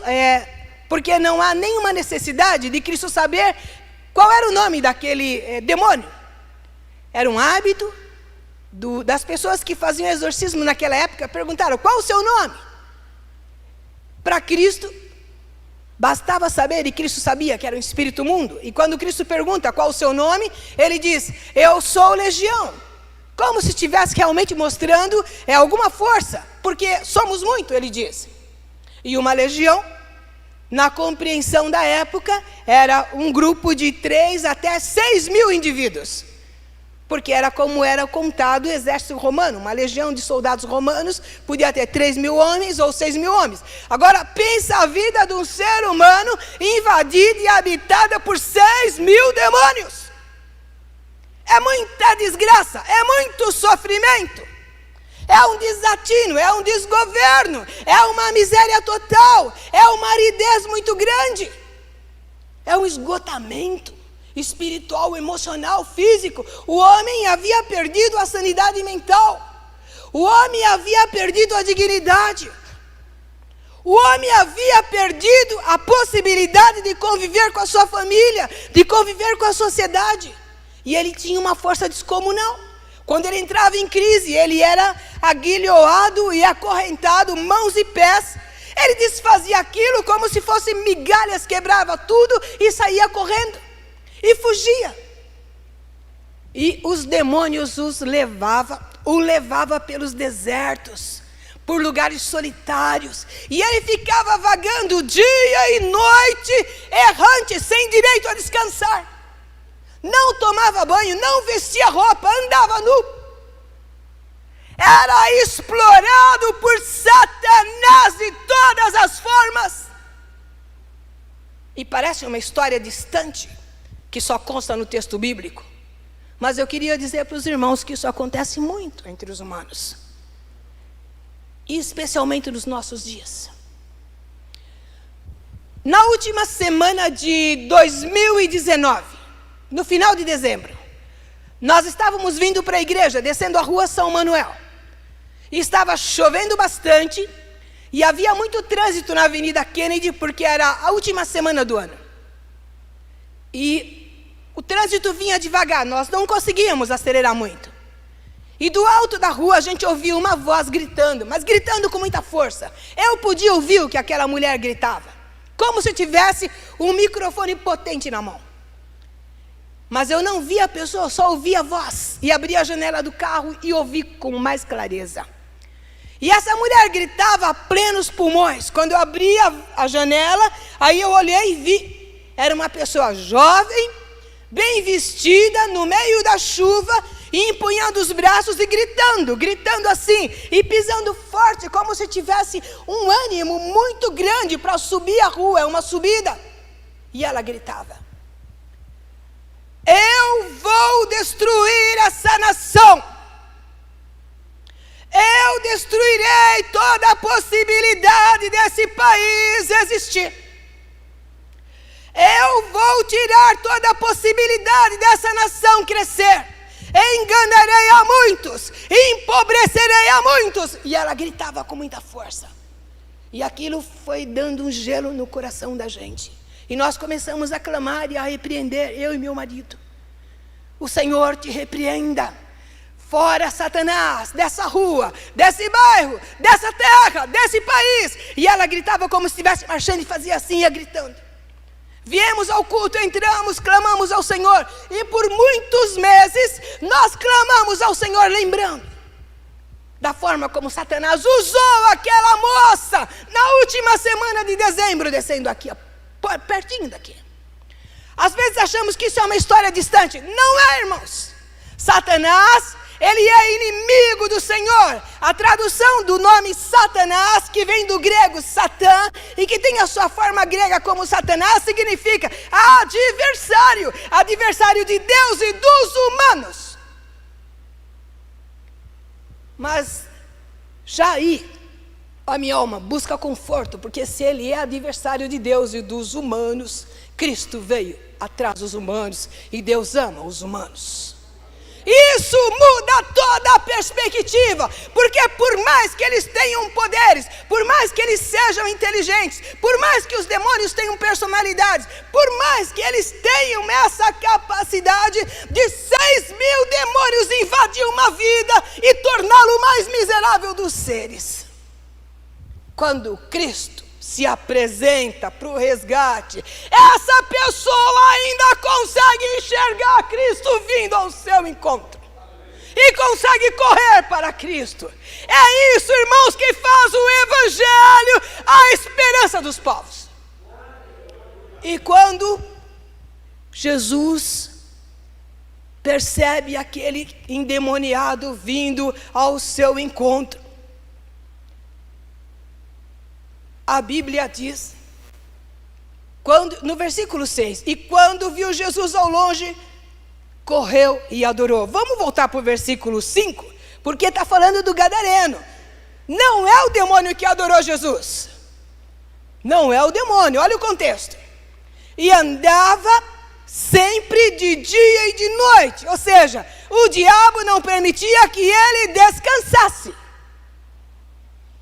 F: porque não há nenhuma necessidade de Cristo saber qual era o nome daquele demônio. Era um hábito das pessoas que faziam exorcismo naquela época. Perguntaram: qual o seu nome? Para Cristo, bastava saber, e Cristo sabia que era um espírito imundo. E quando Cristo pergunta qual o seu nome, ele diz: eu sou Legião. Como se estivesse realmente mostrando alguma força, porque somos muito, ele disse. E uma legião, na compreensão da época, era um grupo de 3 até 6 mil indivíduos. Porque era como era contado o exército romano. Uma legião de soldados romanos podia ter 3 mil homens ou 6 mil homens. Agora, pensa a vida de um ser humano invadida e habitada por 6 mil demônios. É muita desgraça, é muito sofrimento. É um desatino, é um desgoverno, é uma miséria total, é uma aridez muito grande. É um esgotamento espiritual, emocional, físico. O homem havia perdido a sanidade mental. O homem havia perdido a dignidade. O homem havia perdido a possibilidade de conviver com a sua família, de conviver com a sociedade. E ele tinha uma força descomunal. Quando ele entrava em crise, ele era aguilhoado e acorrentado, mãos e pés. Ele desfazia aquilo como se fossem migalhas, quebrava tudo e saía correndo. E fugia. E os demônios o levava pelos desertos, por lugares solitários. E ele ficava vagando dia e noite, errante, sem direito a descansar. Não tomava banho, não vestia roupa, andava nu. Era explorado por Satanás de todas as formas. E parece uma história distante, que só consta no texto bíblico. Mas eu queria dizer para os irmãos que isso acontece muito entre os humanos. E especialmente nos nossos dias. Na última semana de 2019, no final de dezembro, nós estávamos vindo para a igreja, descendo a rua São Manuel. E estava chovendo bastante, e havia muito trânsito na Avenida Kennedy, porque era a última semana do ano. E o trânsito vinha devagar, nós não conseguíamos acelerar muito. E do alto da rua a gente ouvia uma voz gritando, mas gritando com muita força. Eu podia ouvir o que aquela mulher gritava, como se tivesse um microfone potente na mão. Mas eu não via a pessoa, só ouvia a voz. E abria a janela do carro e ouvi com mais clareza. E essa mulher gritava a plenos pulmões. Quando eu abri a janela, aí eu olhei e vi. Era uma pessoa jovem, bem vestida, no meio da chuva, e empunhando os braços e gritando assim, e pisando forte, como se tivesse um ânimo muito grande para subir a rua, é uma subida. E ela gritava: eu vou destruir essa nação. Eu destruirei toda a possibilidade desse país existir. Eu vou tirar toda a possibilidade dessa nação crescer. Enganarei a muitos, empobrecerei a muitos. E ela gritava com muita força. E aquilo foi dando um gelo no coração da gente. E nós começamos a clamar e a repreender, eu e meu marido. O Senhor te repreenda. Fora Satanás, dessa rua, desse bairro, dessa terra, desse país. E ela gritava como se estivesse marchando e fazia assim, ia gritando. Viemos ao culto, entramos, clamamos ao Senhor. E por muitos meses nós clamamos ao Senhor, lembrando da forma como Satanás usou aquela moça na última semana de dezembro, descendo aqui, pertinho daqui. Às vezes achamos que isso é uma história distante. Não é, irmãos. Satanás, ele é inimigo do Senhor. A tradução do nome Satanás, que vem do grego Satã, e que tem a sua forma grega como Satanás, significa adversário. Adversário de Deus e dos humanos. Mas Jair, a minha alma, busca conforto, porque se ele é adversário de Deus e dos humanos, Cristo veio atrás dos humanos e Deus ama os humanos. Isso muda toda a perspectiva, porque por mais que eles tenham poderes, por mais que eles sejam inteligentes, por mais que os demônios tenham personalidades, por mais que eles tenham essa capacidade de 6.000 demônios invadir uma vida e torná-lo o mais miserável dos seres, quando Cristo se apresenta para o resgate, essa pessoa ainda consegue enxergar Cristo vindo ao seu encontro e consegue correr para Cristo. É isso, irmãos, que faz o Evangelho a esperança dos povos. E quando Jesus percebe aquele endemoniado vindo ao seu encontro, a Bíblia diz, no versículo 6, e quando viu Jesus ao longe, correu e adorou. Vamos voltar para o versículo 5, porque está falando do gadareno. Não é o demônio que adorou Jesus. Não é o demônio, olha o contexto. E andava sempre de dia e de noite. Ou seja, o diabo não permitia que ele descansasse.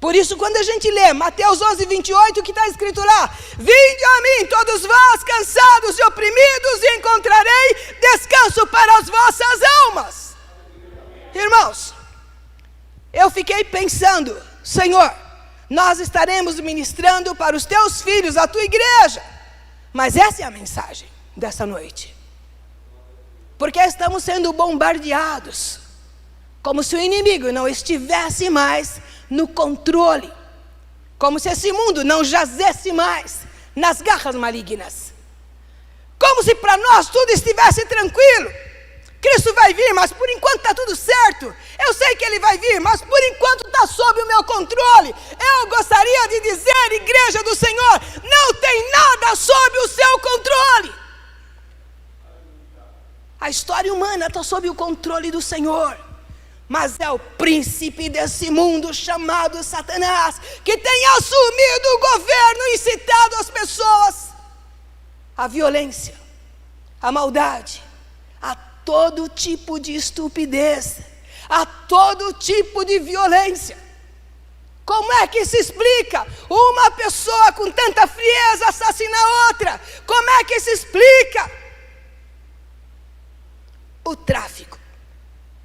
F: Por isso, quando a gente lê Mateus 11, 28, que está escrito lá: vinde a mim, todos vós cansados e oprimidos, e encontrarei descanso para as vossas almas. Irmãos, eu fiquei pensando, Senhor, nós estaremos ministrando para os teus filhos, a tua igreja. Mas essa é a mensagem dessa noite. Porque estamos sendo bombardeados, como se o inimigo não estivesse mais no controle, como se esse mundo não jazesse mais nas garras malignas, como se para nós tudo estivesse tranquilo. Cristo vai vir, mas por enquanto está tudo certo. Eu sei que Ele vai vir, mas por enquanto está sob o meu controle. Eu gostaria de dizer, igreja do Senhor, não tem nada sob o seu controle. A história humana está sob o controle do Senhor, mas é o príncipe desse mundo chamado Satanás que tem assumido o governo e incitado as pessoas à violência, à maldade, a todo tipo de estupidez, a todo tipo de violência. Como é que se explica uma pessoa com tanta frieza assassinar outra? Como é que se explica o tráfico,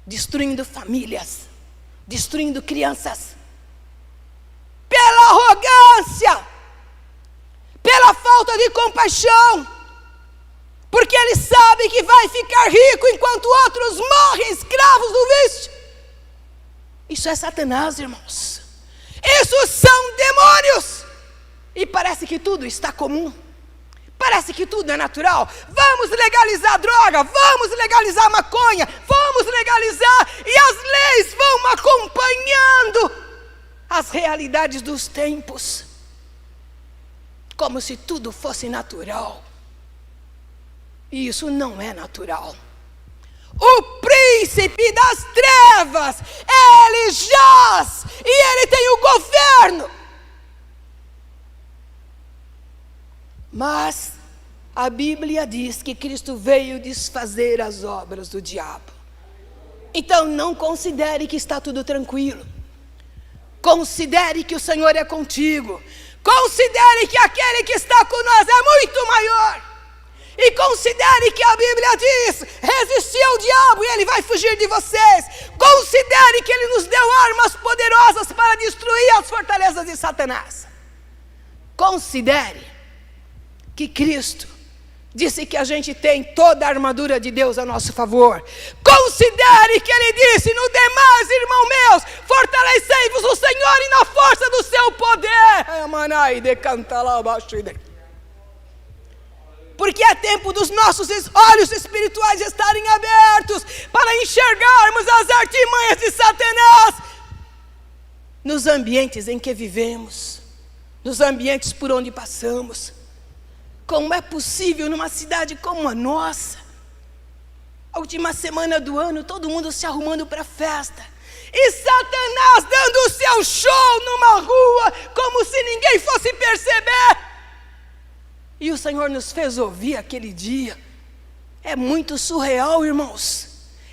F: destruindo famílias, destruindo crianças, pela arrogância, pela falta de compaixão, porque ele sabe que vai ficar rico enquanto outros morrem escravos do vício. Isso é Satanás, irmãos. Isso são demônios. E parece que tudo está comum. Parece que tudo é natural. Vamos legalizar a droga, vamos legalizar a maconha, vamos legalizar, e as leis vão acompanhando as realidades dos tempos, como se tudo fosse natural. E isso não é natural. O príncipe das trevas, ele jaz e ele tem o governo. Mas a Bíblia diz que Cristo veio desfazer as obras do diabo. Então não considere que está tudo tranquilo. Considere que o Senhor é contigo. Considere que aquele que está com nós é muito maior. E considere que a Bíblia diz: resisti ao diabo e ele vai fugir de vocês. Considere que ele nos deu armas poderosas para destruir as fortalezas de Satanás. Considere que Cristo disse que a gente tem toda a armadura de Deus a nosso favor. Considere que Ele disse: no demais, irmão meus, fortalecei-vos o Senhor e na força do seu poder. Porque é tempo dos nossos olhos espirituais estarem abertos para enxergarmos as artimanhas de Satanás nos ambientes em que vivemos, nos ambientes por onde passamos. Como é possível numa cidade como a nossa, a última semana do ano, todo mundo se arrumando para a festa, e Satanás dando o seu show numa rua, como se ninguém fosse perceber? E o Senhor nos fez ouvir aquele dia. É muito surreal, irmãos.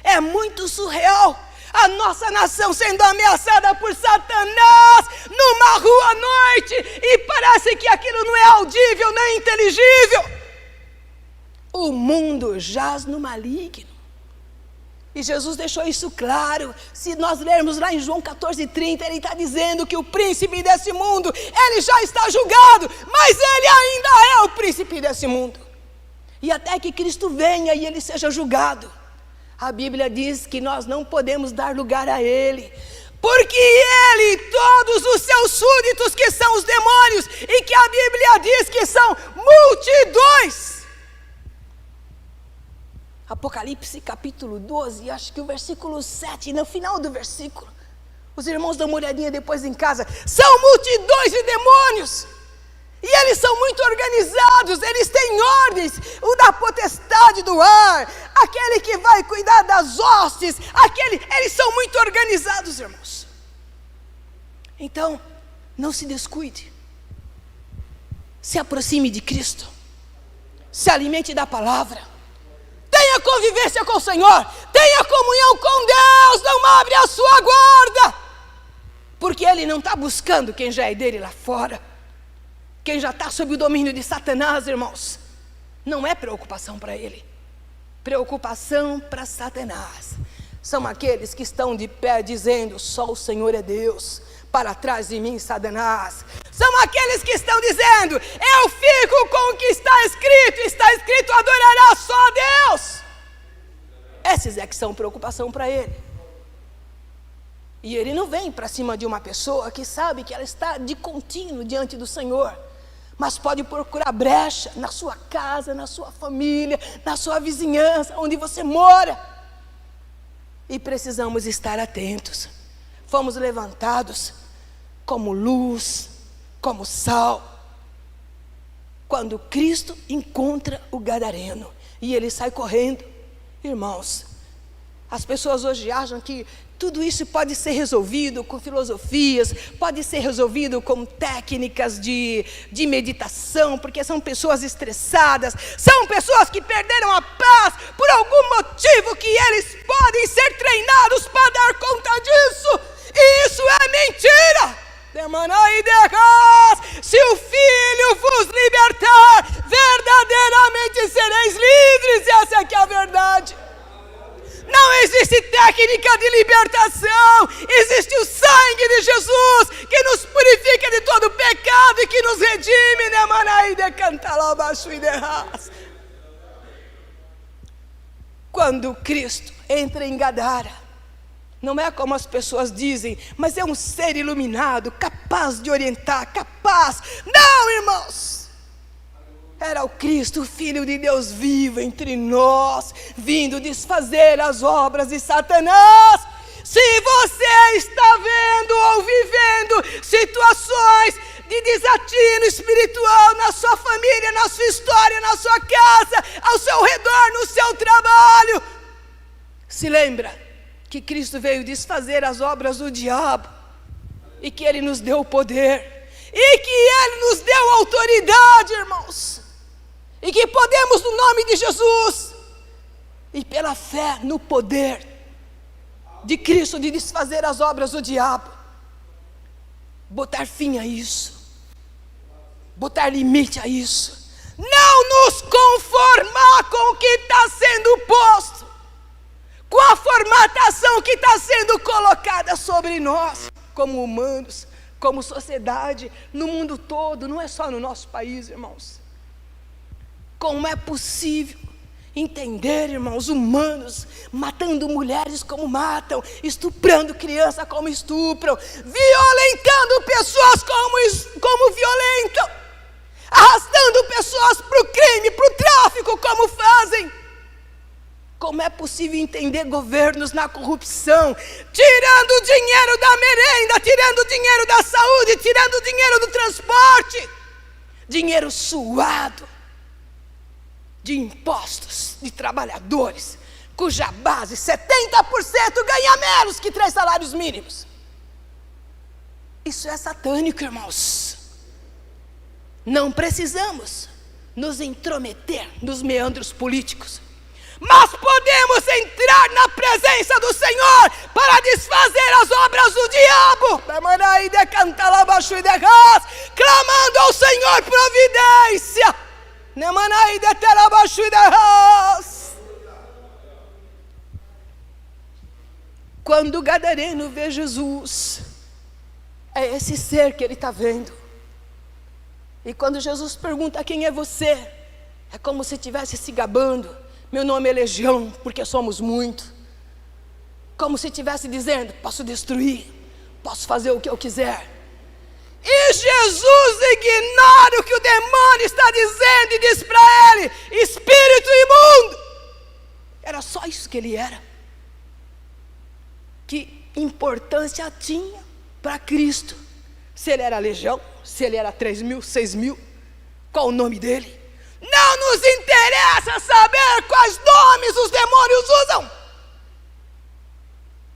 G: É muito surreal a nossa nação sendo ameaçada por Satanás numa rua à noite, e parece que aquilo não é audível nem inteligível. O mundo jaz no maligno. E Jesus deixou isso claro. Se nós lermos lá em João 14:30, ele está dizendo que o príncipe desse mundo, ele já está julgado, mas ele ainda é o príncipe desse mundo. E até que Cristo venha e ele seja julgado, a Bíblia diz que nós não podemos dar lugar a ele, porque ele e todos os seus súditos, que são os demônios, e que a Bíblia diz que são multidões. Apocalipse capítulo 12, acho que o versículo 7, no final do versículo, os irmãos dão uma olhadinha depois em casa, são multidões de demônios, e eles são muito organizados, eles têm ordens, o da potestade do ar, aquele que vai cuidar das hostes, eles são muito organizados, irmãos. Então, não se descuide, se aproxime de Cristo, se alimente da palavra, tenha convivência com o Senhor, tenha comunhão com Deus, não abre a sua guarda, porque Ele não está buscando quem já é dele lá fora. Quem já está sob o domínio de Satanás, irmãos, não é preocupação para ele. Preocupação para Satanás são aqueles que estão de pé dizendo: só o Senhor é Deus, para trás de mim Satanás. São aqueles que estão dizendo: eu fico com o que está escrito, adorará só a Deus. Esses é que são preocupação para ele. E ele não vem para cima de uma pessoa que sabe que ela está de contínuo diante do Senhor, mas pode procurar brecha na sua casa, na sua família, na sua vizinhança, onde você mora. E precisamos estar atentos. Fomos levantados como luz, como sal. Quando Cristo encontra o gadareno e ele sai correndo, irmãos, as pessoas hoje acham que tudo isso pode ser resolvido com filosofias, pode ser resolvido com técnicas de meditação, porque são pessoas estressadas, são pessoas que perderam a paz por algum motivo, que eles podem ser treinados para dar conta disso. E isso é mentira. Se o Filho vos libertar, verdadeiramente sereis livres. Essa é que é a verdade. Não existe técnica de libertação, existe o sangue de Jesus, que nos purifica de todo pecado e que nos redime. Quando Cristo entra em Gadara, não é como as pessoas dizem, mas é um ser iluminado, capaz de orientar, capaz. Não, irmãos! Era o Cristo, o Filho de Deus vivo entre nós, vindo desfazer as obras de Satanás. Se você está vendo ou vivendo situações de desatino espiritual na sua família, na sua história, na sua casa, ao seu redor, no seu trabalho, se lembra que Cristo veio desfazer as obras do diabo, e que Ele nos deu o poder, e que Ele nos deu autoridade, irmãos, e que podemos, no nome de Jesus, e pela fé no poder de Cristo, de desfazer as obras do diabo, botar fim a isso, botar limite a isso, não nos conformar com o que está sendo posto, com a formatação que está sendo colocada sobre nós, como humanos, como sociedade, no mundo todo, não é só no nosso país, irmãos. Como é possível entender, irmãos, humanos matando mulheres como matam, estuprando crianças como estupram, violentando pessoas como violentam, arrastando pessoas para o crime, para o tráfico como fazem? Como é possível entender governos na corrupção, tirando o dinheiro da merenda, tirando o dinheiro da saúde, tirando o dinheiro do transporte, dinheiro suado de impostos de trabalhadores, cuja base 70% ganha menos que 3 salários mínimos. Isso é satânico, irmãos. Não precisamos nos intrometer nos meandros políticos, mas podemos entrar na presença presença do Senhor para desfazer as obras do diabo. Clamando ao Senhor providência. Quando o gadareno vê Jesus, é esse ser que ele está vendo. E quando Jesus pergunta: quem é você? É como se estivesse se gabando: meu nome é Legião, porque somos muito. Como se estivesse dizendo: posso destruir, posso fazer o que eu quiser. E Jesus ignora o que o demônio está dizendo e diz para ele: espírito imundo. Era só isso que ele era. Que importância tinha para Cristo se ele era legião, se ele era 3.000, 6.000, qual o nome dele? Não nos interessa saber quais nomes os demônios usam,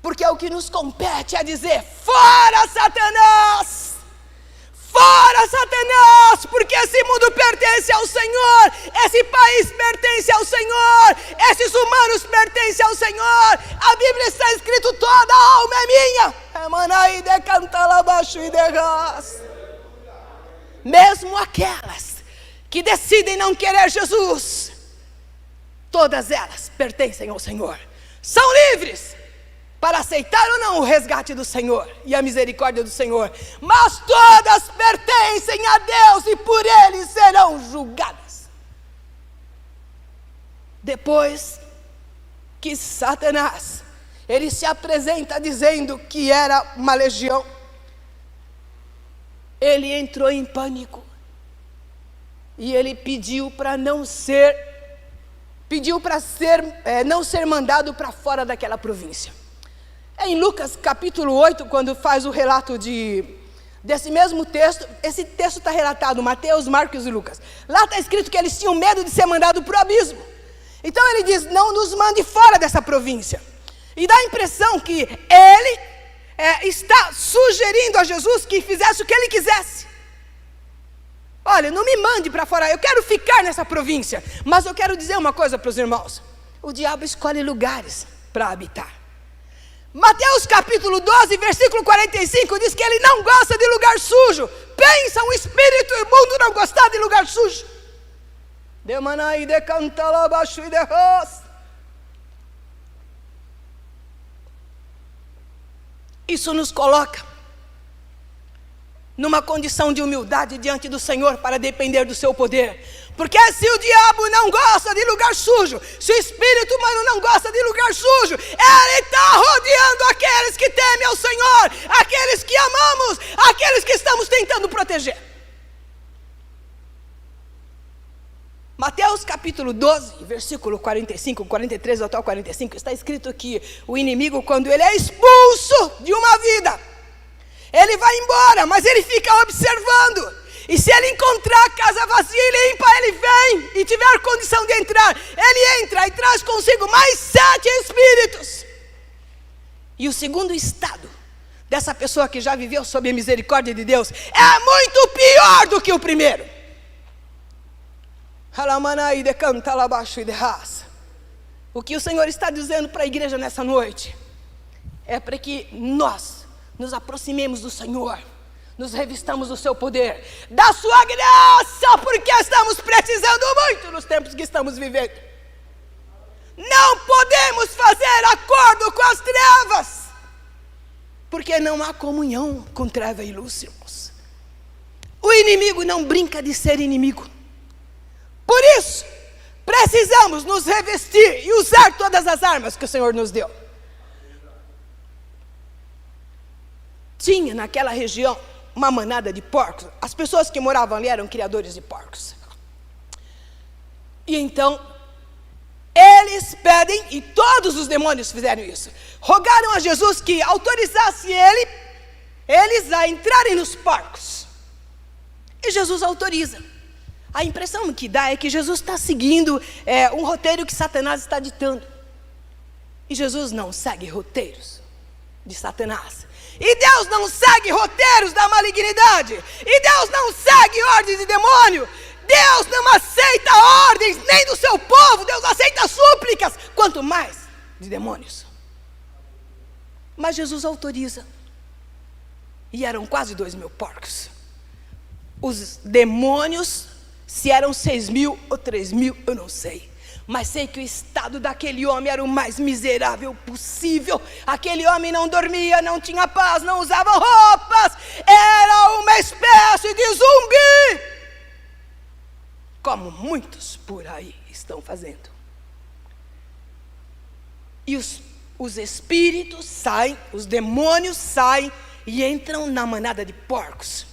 G: porque o que nos compete é dizer: fora Satanás! Fora Satanás, porque esse mundo pertence ao Senhor, esse país pertence ao Senhor, esses humanos pertencem ao Senhor. A Bíblia está escrito: toda a alma é minha. Mesmo aquelas que decidem não querer Jesus, todas elas pertencem ao Senhor, são livres para aceitar ou não o resgate do Senhor e a misericórdia do Senhor, mas todas pertencem a Deus e por Ele serão julgadas. Depois que Satanás, ele se apresenta dizendo que era uma legião, ele entrou em pânico e ele pediu para não ser mandado para fora daquela província. Em Lucas capítulo 8, quando faz o relato desse mesmo texto, esse texto está relatado, Mateus, Marcos e Lucas. Lá está escrito que eles tinham medo de ser mandados para o abismo. Então ele diz: não nos mande fora dessa província. E dá a impressão que ele está sugerindo a Jesus que fizesse o que ele quisesse. Olha, não me mande para fora, eu quero ficar nessa província. Mas eu quero dizer uma coisa para os irmãos: o diabo escolhe lugares para habitar. Mateus capítulo 12, versículo 45 diz que ele não gosta de lugar sujo. Pensa um espírito imundo não gostar de lugar sujo. Isso nos coloca numa condição de humildade diante do Senhor para depender do seu poder. Porque se o diabo não gosta de lugar sujo, se o espírito humano não gosta de lugar sujo, ele está rodeando aqueles que temem ao Senhor, aqueles que amamos, aqueles que estamos tentando proteger. Mateus capítulo 12, versículo 45, 43 até o 45, está escrito que o inimigo, quando ele é expulso de uma vida, ele vai embora, mas ele fica observando. E se ele encontrar a casa vazia e limpa, ele vem e tiver condição de entrar, ele entra e traz consigo mais 7 espíritos. E o segundo estado dessa pessoa que já viveu sob a misericórdia de Deus é muito pior do que o primeiro. O que o Senhor está dizendo para a igreja nessa noite é para que nós nos aproximemos do Senhor, nos revistamos do seu poder, da sua graça, porque estamos precisando muito nos tempos que estamos vivendo. Não podemos fazer acordo com as trevas, porque não há comunhão com treva e luz, irmãos. O inimigo não brinca de ser inimigo. Por isso, precisamos nos revestir e usar todas as armas que o Senhor nos deu. Tinha naquela região uma manada de porcos. As pessoas que moravam ali eram criadores de porcos. E então, eles pedem, e todos os demônios fizeram isso, rogaram a Jesus que autorizasse eles a entrarem nos porcos. E Jesus autoriza. A impressão que dá é que Jesus está seguindo um roteiro que Satanás está ditando. E Jesus não segue roteiros de Satanás. E Deus não segue roteiros da malignidade. E Deus não segue ordens de demônio. Deus não aceita ordens nem do seu povo. Deus aceita súplicas, quanto mais de demônios. Mas Jesus autoriza. E eram quase 2.000 porcos. Os demônios, se eram 6.000 ou 3.000, eu não sei. Mas sei que o estado daquele homem era o mais miserável possível. Aquele homem não dormia, não tinha paz, não usava roupas. Era uma espécie de zumbi. Como muitos por aí estão fazendo. E os espíritos saem, os demônios saem e entram na manada de porcos.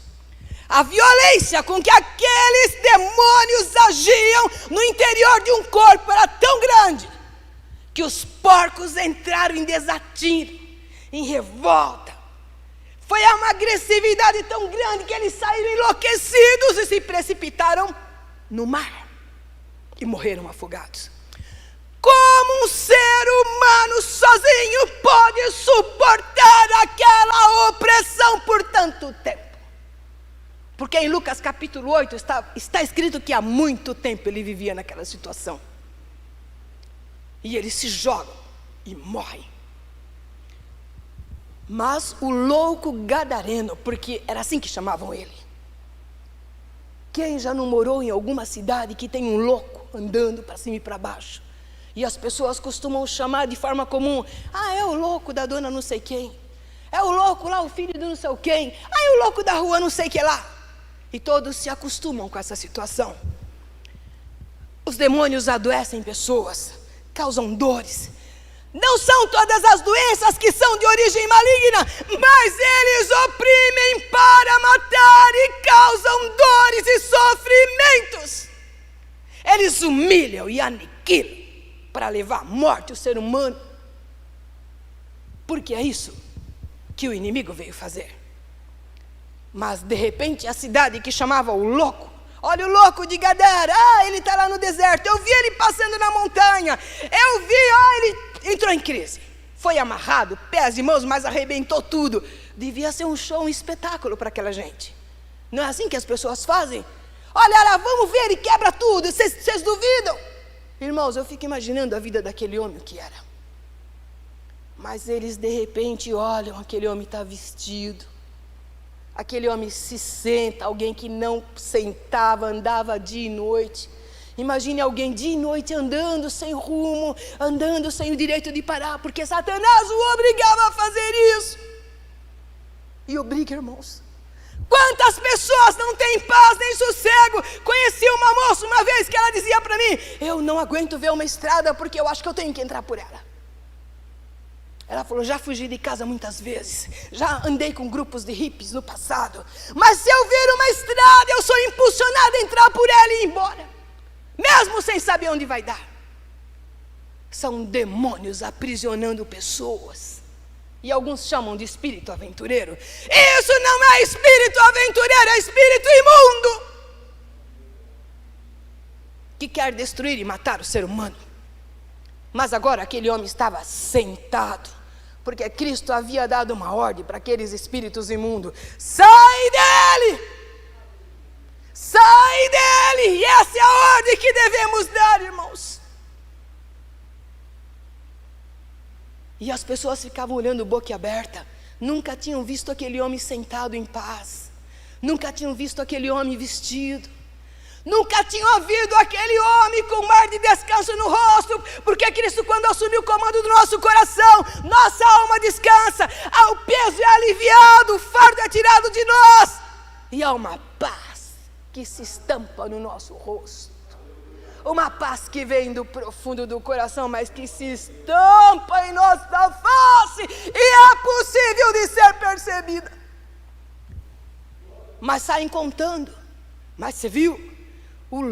G: A violência com que aqueles demônios agiam no interior de um corpo era tão grande que os porcos entraram em desatino, em revolta. Foi uma agressividade tão grande que eles saíram enlouquecidos e se precipitaram no mar e morreram afogados. Como um ser humano sozinho pode suportar aquela opressão por tanto tempo? Porque em Lucas capítulo 8 está escrito que há muito tempo ele vivia naquela situação. E eles se jogam e morrem. Mas o louco gadareno, porque era assim que chamavam ele. Quem já não morou em alguma cidade que tem um louco andando para cima e para baixo? E as pessoas costumam chamar de forma comum: ah, é o louco da dona não sei quem. É o louco lá, o filho do não sei quem. Ah, é o louco da rua não sei que lá. E todos se acostumam com essa situação. Os demônios adoecem pessoas, causam dores. Não são todas as doenças que são de origem maligna, mas eles oprimem para matar e causam dores e sofrimentos. Eles humilham e aniquilam para levar à morte o ser humano. Porque é isso que o inimigo veio fazer. Mas de repente a cidade que chamava o louco, olha o louco de Gadara, ele está lá no deserto, eu vi ele passando na montanha, eu vi, ele entrou em crise, foi amarrado, pés e mãos, mas arrebentou tudo. Devia ser um show, um espetáculo para aquela gente. Não é assim que as pessoas fazem? Olha lá, vamos ver, ele quebra tudo, vocês duvidam? Irmãos, eu fico imaginando a vida daquele homem, o que era. Mas eles de repente olham, aquele homem está vestido. Aquele homem se senta, alguém que não sentava, andava dia e noite. Imagine alguém dia e noite andando sem rumo, andando sem o direito de parar, porque Satanás o obrigava a fazer isso. E obriga, irmãos. Quantas pessoas não têm paz nem sossego? Conheci uma moça uma vez que ela dizia para mim: eu não aguento ver uma estrada porque eu acho que eu tenho que entrar por ela. Ela falou: já fugi de casa muitas vezes, já andei com grupos de hippies no passado, mas se eu ver uma estrada, eu sou impulsionada a entrar por ela e ir embora, mesmo sem saber onde vai dar. São demônios aprisionando pessoas, e alguns chamam de espírito aventureiro. Isso não é espírito aventureiro, é espírito imundo, que quer destruir e matar o ser humano. Mas agora aquele homem estava sentado, porque Cristo havia dado uma ordem para aqueles espíritos imundos: sai dele! Sai dele! E essa é a ordem que devemos dar, irmãos. E as pessoas ficavam olhando boquiaberta. Nunca tinham visto aquele homem sentado em paz. Nunca tinham visto aquele homem vestido. Nunca tinham ouvido aquele homem com um ar de descanso no rosto, porque Cristo, quando assumiu o comando do nosso coração, nossa alma descansa, o peso é aliviado, o fardo é tirado de nós, e há uma paz que se estampa no nosso rosto, uma paz que vem do profundo do coração, mas que se estampa em nossa face, e é possível de ser percebida. Mas saem contando: mas você viu? O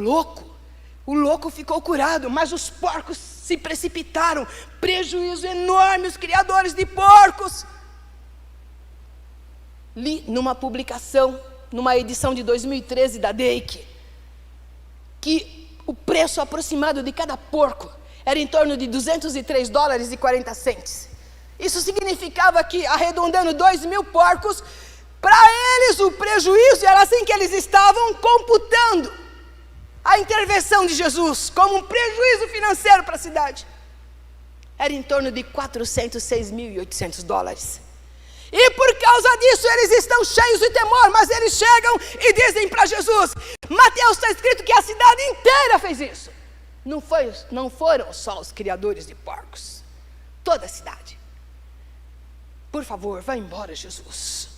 G: louco ficou curado, mas os porcos se precipitaram. Prejuízo enorme, os criadores de porcos. Li numa publicação, numa edição de 2013 da DEIC, que o preço aproximado de cada porco era em torno de $203,40. Isso significava que, arredondando 2.000 porcos, para eles o prejuízo era assim que eles estavam computando a intervenção de Jesus como um prejuízo financeiro para a cidade. era em torno de 406.800 dólares. E por causa disso eles estão cheios de temor, mas eles chegam e dizem para Jesus, Mateus está escrito que a cidade inteira fez isso. Não foram só os criadores de porcos, toda a cidade. Por favor, vá embora, Jesus.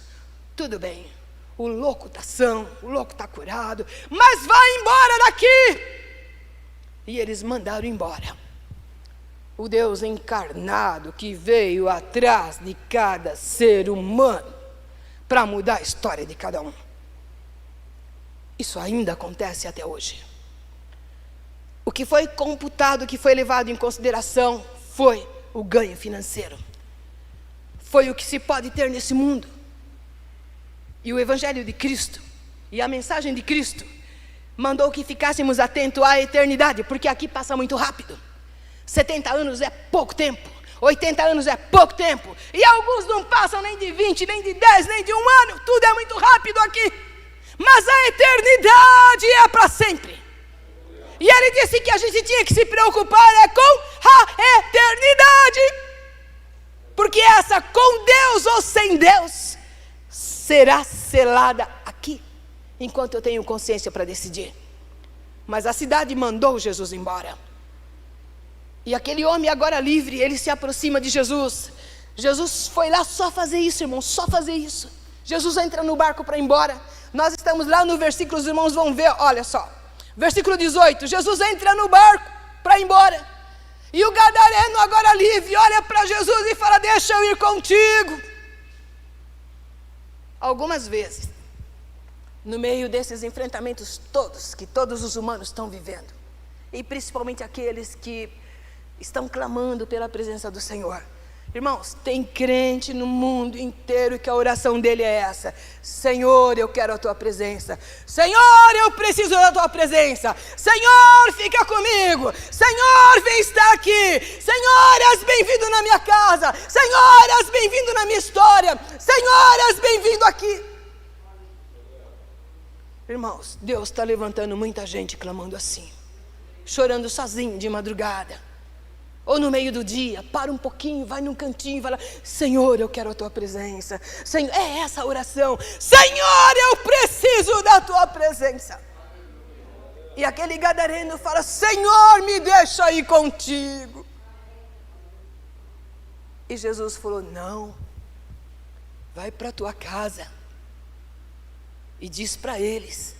G: Tudo bem, o louco está são, o louco está curado, mas vá embora daqui. E eles mandaram embora. O Deus encarnado que veio atrás de cada ser humano para mudar a história de cada um. Isso ainda acontece até hoje. O que foi computado, o que foi levado em consideração foi o ganho financeiro. Foi o que se pode ter nesse mundo. E o Evangelho de Cristo e a mensagem de Cristo mandou que ficássemos atentos à eternidade, porque aqui passa muito rápido. 70 anos é pouco tempo, 80 anos é pouco tempo, e alguns não passam nem de 20, nem de 10, nem de um ano, tudo é muito rápido aqui, mas a eternidade é para sempre. E ele disse que a gente tinha que se preocupar com a eternidade, porque essa com Deus ou sem Deus será selada aqui, enquanto eu tenho consciência para decidir. Mas a cidade mandou Jesus embora. E aquele homem agora livre, ele se aproxima de Jesus. Jesus foi lá só fazer isso, irmão, só fazer isso. Jesus entra no barco para ir embora. Nós estamos lá no versículo, os irmãos vão ver, olha só. Versículo 18, Jesus entra no barco para ir embora. E o gadareno agora livre, olha para Jesus e fala, deixa eu ir contigo. Algumas vezes, no meio desses enfrentamentos todos, que todos os humanos estão vivendo, e principalmente aqueles que estão clamando pela presença do Senhor. Irmãos, tem crente no mundo inteiro que a oração dele é essa: Senhor, eu quero a tua presença. Senhor, eu preciso da tua presença. Senhor, fica comigo. Senhor, vem estar aqui. Senhor, és bem-vindo na minha casa. Senhor, és bem-vindo na minha história. Senhor, és bem-vindo aqui. Irmãos, Deus está levantando muita gente clamando assim, chorando sozinho de madrugada, ou no meio do dia, para um pouquinho, vai num cantinho e fala: Senhor, eu quero a tua presença. Senhor, é essa a oração: Senhor, eu preciso da tua presença. E aquele gadareno fala: Senhor, me deixa ir contigo. E Jesus falou: não, vai para a tua casa e diz para eles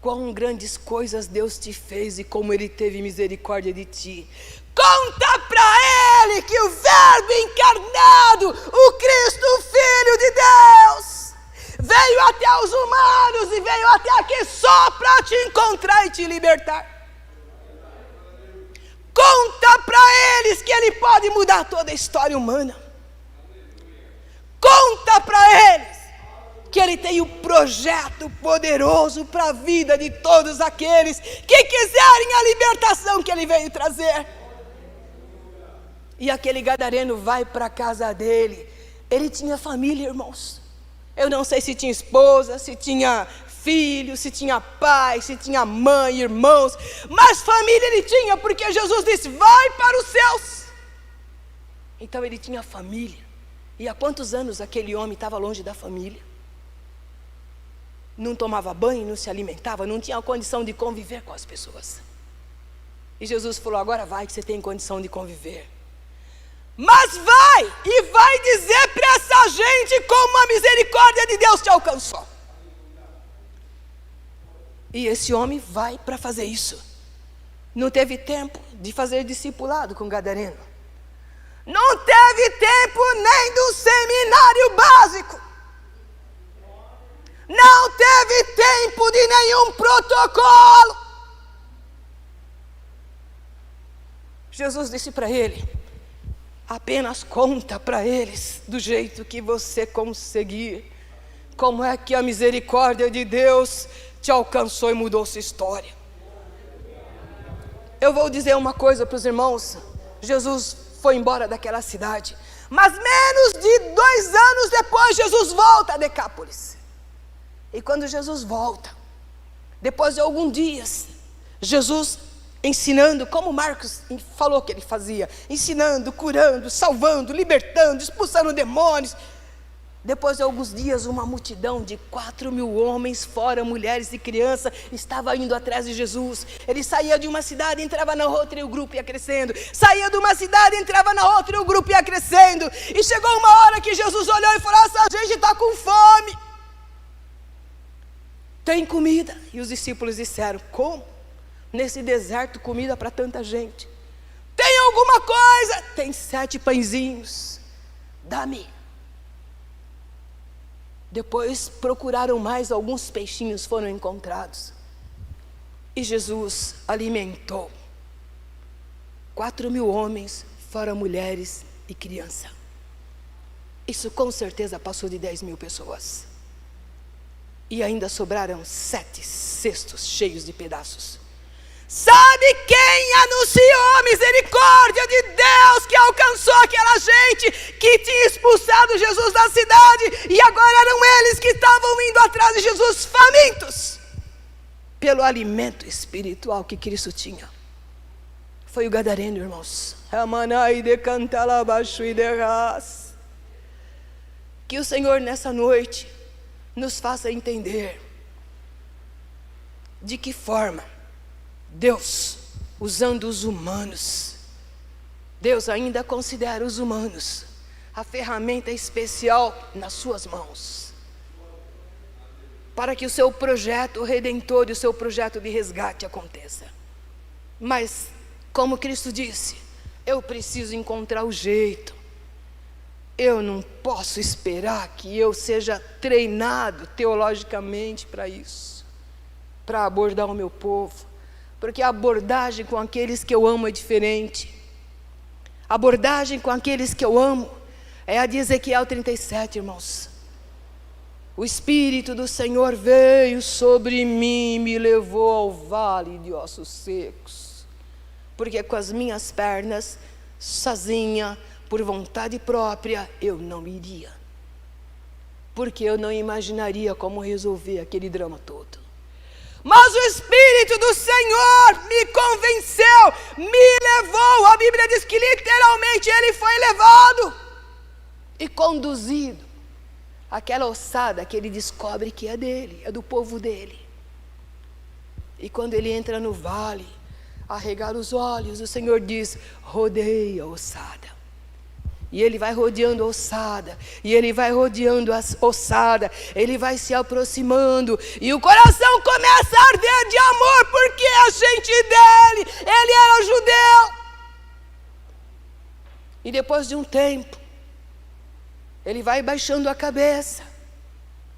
G: quão grandes coisas Deus te fez e como Ele teve misericórdia de ti. Conta para Ele que o Verbo encarnado, o Cristo, o Filho de Deus, veio até os humanos e veio até aqui só para te encontrar e te libertar. Conta para eles que Ele pode mudar toda a história humana. Conta para eles que Ele tem um projeto poderoso para a vida de todos aqueles que quiserem a libertação que Ele veio trazer. E aquele gadareno vai para a casa dele. Ele tinha família, irmãos. Eu não sei se tinha esposa, se tinha filho, se tinha pai, se tinha mãe, irmãos, mas família ele tinha, porque Jesus disse: vai para os céus. Então ele tinha família. E há quantos anos aquele homem estava longe da família? Não tomava banho, não se alimentava, não tinha condição de conviver com as pessoas. E Jesus falou: agora vai que você tem condição de conviver. Mas vai, e vai dizer para essa gente como a misericórdia de Deus te alcançou. E esse homem vai para fazer isso. Não teve tempo de fazer discipulado com o gadareno. Não teve tempo nem do seminário básico. Não teve tempo de nenhum protocolo. Jesus disse para ele: apenas conta para eles do jeito que você conseguir, como é que a misericórdia de Deus te alcançou e mudou sua história. Eu vou dizer uma coisa para os irmãos: Jesus foi embora daquela cidade, mas menos de 2 anos depois Jesus volta a Decápolis. E quando Jesus volta, depois de alguns dias, Jesus ensinando, como Marcos falou que ele fazia, ensinando, curando, salvando, libertando, expulsando demônios. Depois de alguns dias, uma multidão de 4.000 homens, fora mulheres e crianças, estava indo atrás de Jesus. Ele saía de uma cidade, entrava na outra e o grupo ia crescendo. Saía de uma cidade, entrava na outra e o grupo ia crescendo. E chegou uma hora que Jesus olhou e falou: essa gente está com fome. Tem comida? E os discípulos disseram: como? Nesse deserto, comida para tanta gente. Tem alguma coisa? Tem 7 pãezinhos. Dá-me. Depois procuraram mais, alguns peixinhos foram encontrados. E Jesus alimentou 4.000 homens, fora mulheres e criança. Isso com certeza passou de 10.000 pessoas. E ainda sobraram 7 cestos cheios de pedaços. Sabe quem anunciou a misericórdia de Deus que alcançou aquela gente que tinha expulsado Jesus da cidade, e agora eram eles que estavam indo atrás de Jesus famintos pelo alimento espiritual que Cristo tinha? Foi o gadareno, irmãos. Que o Senhor nessa noite nos faça entender de que forma Deus, usando os humanos, Deus ainda considera os humanos a ferramenta especial nas suas mãos, para que o seu projeto redentor e o seu projeto de resgate aconteça. Mas, como Cristo disse, eu preciso encontrar o jeito. Eu não posso esperar que eu seja treinado teologicamente para isso, para abordar o meu povo. Porque a abordagem com aqueles que eu amo é diferente. A abordagem com aqueles que eu amo é a de Ezequiel 37, irmãos. O Espírito do Senhor veio sobre mim e me levou ao vale de ossos secos. Porque com as minhas pernas, sozinha, por vontade própria, eu não iria. Porque eu não imaginaria como resolver aquele drama todo. Mas o Espírito do Senhor me convenceu, me levou. A Bíblia diz que literalmente ele foi levado e conduzido àquela ossada que ele descobre que é dele, é do povo dele. E quando ele entra no vale, a regar os olhos, o Senhor diz: rodeia a ossada. E ele vai rodeando a ossada, e ele vai rodeando a ossada, ele vai se aproximando, e o coração começa a arder de amor, porque a gente dele, ele era judeu. E depois de um tempo, ele vai baixando a cabeça,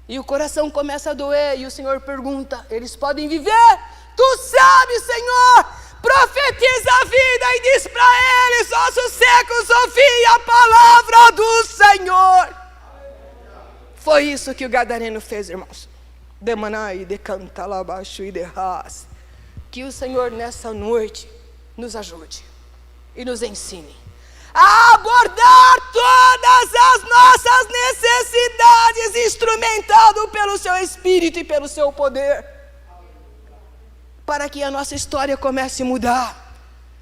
G: e o coração começa a doer, e o Senhor pergunta: eles podem viver? Tu sabes, Senhor. Profetiza a vida e diz para eles: ossos secos, ouvi a palavra do Senhor. Foi isso que o gadareno fez, irmãos. Demanai, decanta lá abaixo e derras. Que o Senhor nessa noite nos ajude e nos ensine a abordar todas as nossas necessidades, instrumentado pelo seu Espírito e pelo seu poder, para que a nossa história comece a mudar,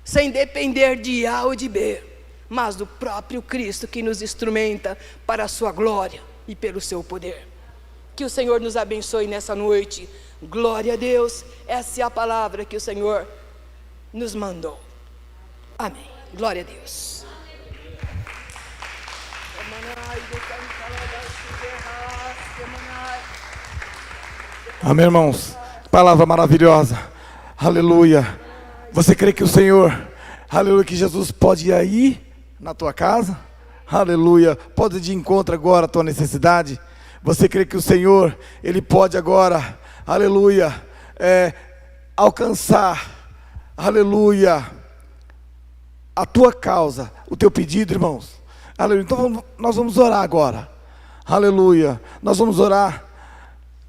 G: sem depender de A ou de B, mas do próprio Cristo que nos instrumenta para a sua glória e pelo seu poder. Que o Senhor nos abençoe nessa noite. Glória a Deus. Essa é a palavra que o Senhor nos mandou. Amém. Glória a Deus.
E: Amém, irmãos. Palavra maravilhosa. Aleluia. Você crê que o Senhor, aleluia, que Jesus pode ir aí na tua casa? Aleluia. Pode ir de encontro agora à tua necessidade? Você crê que o Senhor, ele pode agora, aleluia, alcançar, aleluia, a tua causa, o teu pedido, irmãos? Aleluia. Então nós vamos orar agora. Aleluia. Nós vamos orar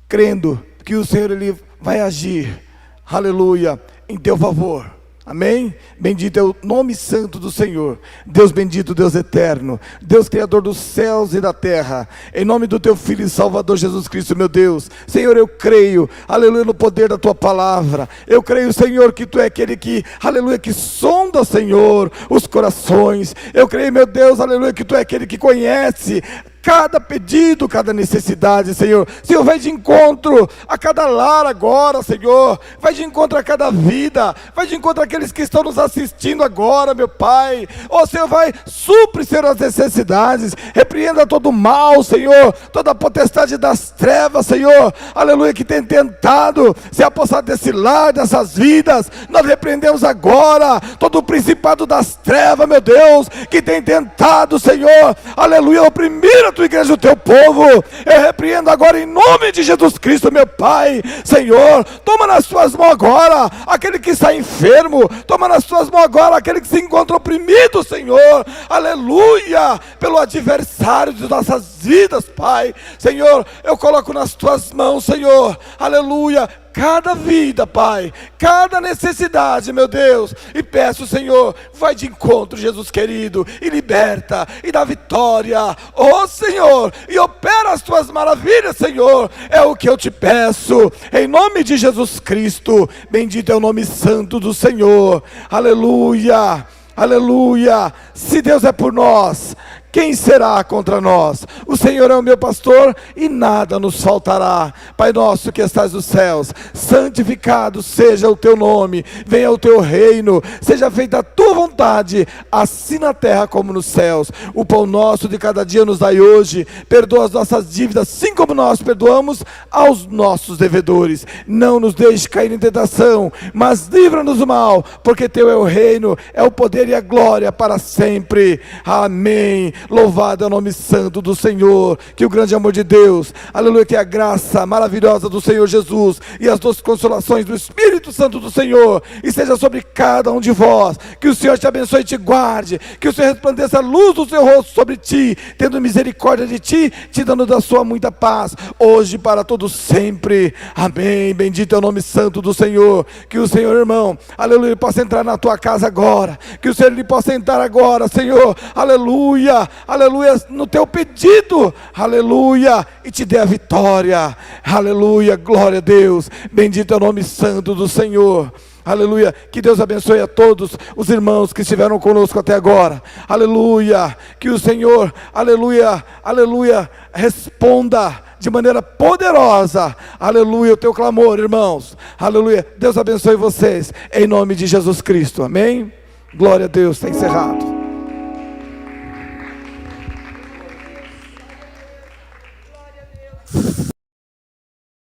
E: crendo que o Senhor, ele vai agir, aleluia, em teu favor. Amém? Bendito é o nome santo do Senhor. Deus bendito, Deus eterno, Deus criador dos céus e da terra, em nome do teu Filho e Salvador Jesus Cristo, meu Deus. Senhor, eu creio, aleluia, no poder da tua palavra. Eu creio, Senhor, que tu é aquele que, aleluia, que sonda, Senhor, os corações. Eu creio, meu Deus, aleluia, que tu é aquele que conhece cada pedido, cada necessidade, Senhor. Senhor, vai de encontro a cada lar agora, Senhor. Vai de encontro a cada vida. Vai de encontro àqueles que estão nos assistindo agora, meu Pai. Ó, Senhor, vai suprir, Senhor, as necessidades. Repreenda todo o mal, Senhor. Toda a potestade das trevas, Senhor. Aleluia, que tem tentado se apossar desse lar, dessas vidas. Nós repreendemos agora todo o principado das trevas, meu Deus, que tem tentado, Senhor, aleluia, oprimir a tua igreja, o teu povo. Eu repreendo agora em nome de Jesus Cristo, meu Pai. Senhor, toma nas tuas mãos agora aquele que está enfermo, toma nas tuas mãos agora aquele que se encontra oprimido, Senhor, aleluia, pelo adversário de nossas vidas, Pai. Senhor, eu coloco nas tuas mãos, Senhor, aleluia, cada vida, Pai, cada necessidade, meu Deus, e peço, Senhor, vai de encontro, Jesus querido, e liberta, e dá vitória, ó Senhor, e opera as tuas maravilhas, Senhor, é o que eu te peço, em nome de Jesus Cristo. Bendito é o nome santo do Senhor, aleluia, aleluia. Se Deus é por nós, quem será contra nós? O Senhor é o meu pastor e nada nos faltará. Pai nosso que estás nos céus, santificado seja o teu nome, venha o teu reino, seja feita a tua vontade, assim na terra como nos céus. O pão nosso de cada dia nos dai hoje, perdoa as nossas dívidas, assim como nós perdoamos aos nossos devedores. Não nos deixe cair em tentação, mas livra-nos do mal, porque teu é o reino, é o poder e a glória para sempre. Amém. Louvado é o nome santo do Senhor. Que o grande amor de Deus, aleluia, que a graça maravilhosa do Senhor Jesus e as doces consolações do Espírito Santo do Senhor esteja sobre cada um de vós. Que o Senhor te abençoe e te guarde, que o Senhor resplandeça a luz do seu rosto sobre ti, tendo misericórdia de ti, te dando da sua muita paz, hoje para todos sempre. Amém. Bendito é o nome santo do Senhor. Que o Senhor, irmão, aleluia, possa entrar na tua casa agora, que o Senhor lhe possa entrar agora, Senhor, aleluia, aleluia, no teu pedido, aleluia, e te dê a vitória, aleluia, glória a Deus. Bendito é o nome santo do Senhor. Aleluia, que Deus abençoe a todos os irmãos que estiveram conosco até agora, aleluia, que o Senhor, aleluia, aleluia, responda de maneira poderosa, aleluia, o teu clamor, irmãos, aleluia. Deus abençoe vocês, em nome de Jesus Cristo, amém? Glória a Deus. Está encerrado.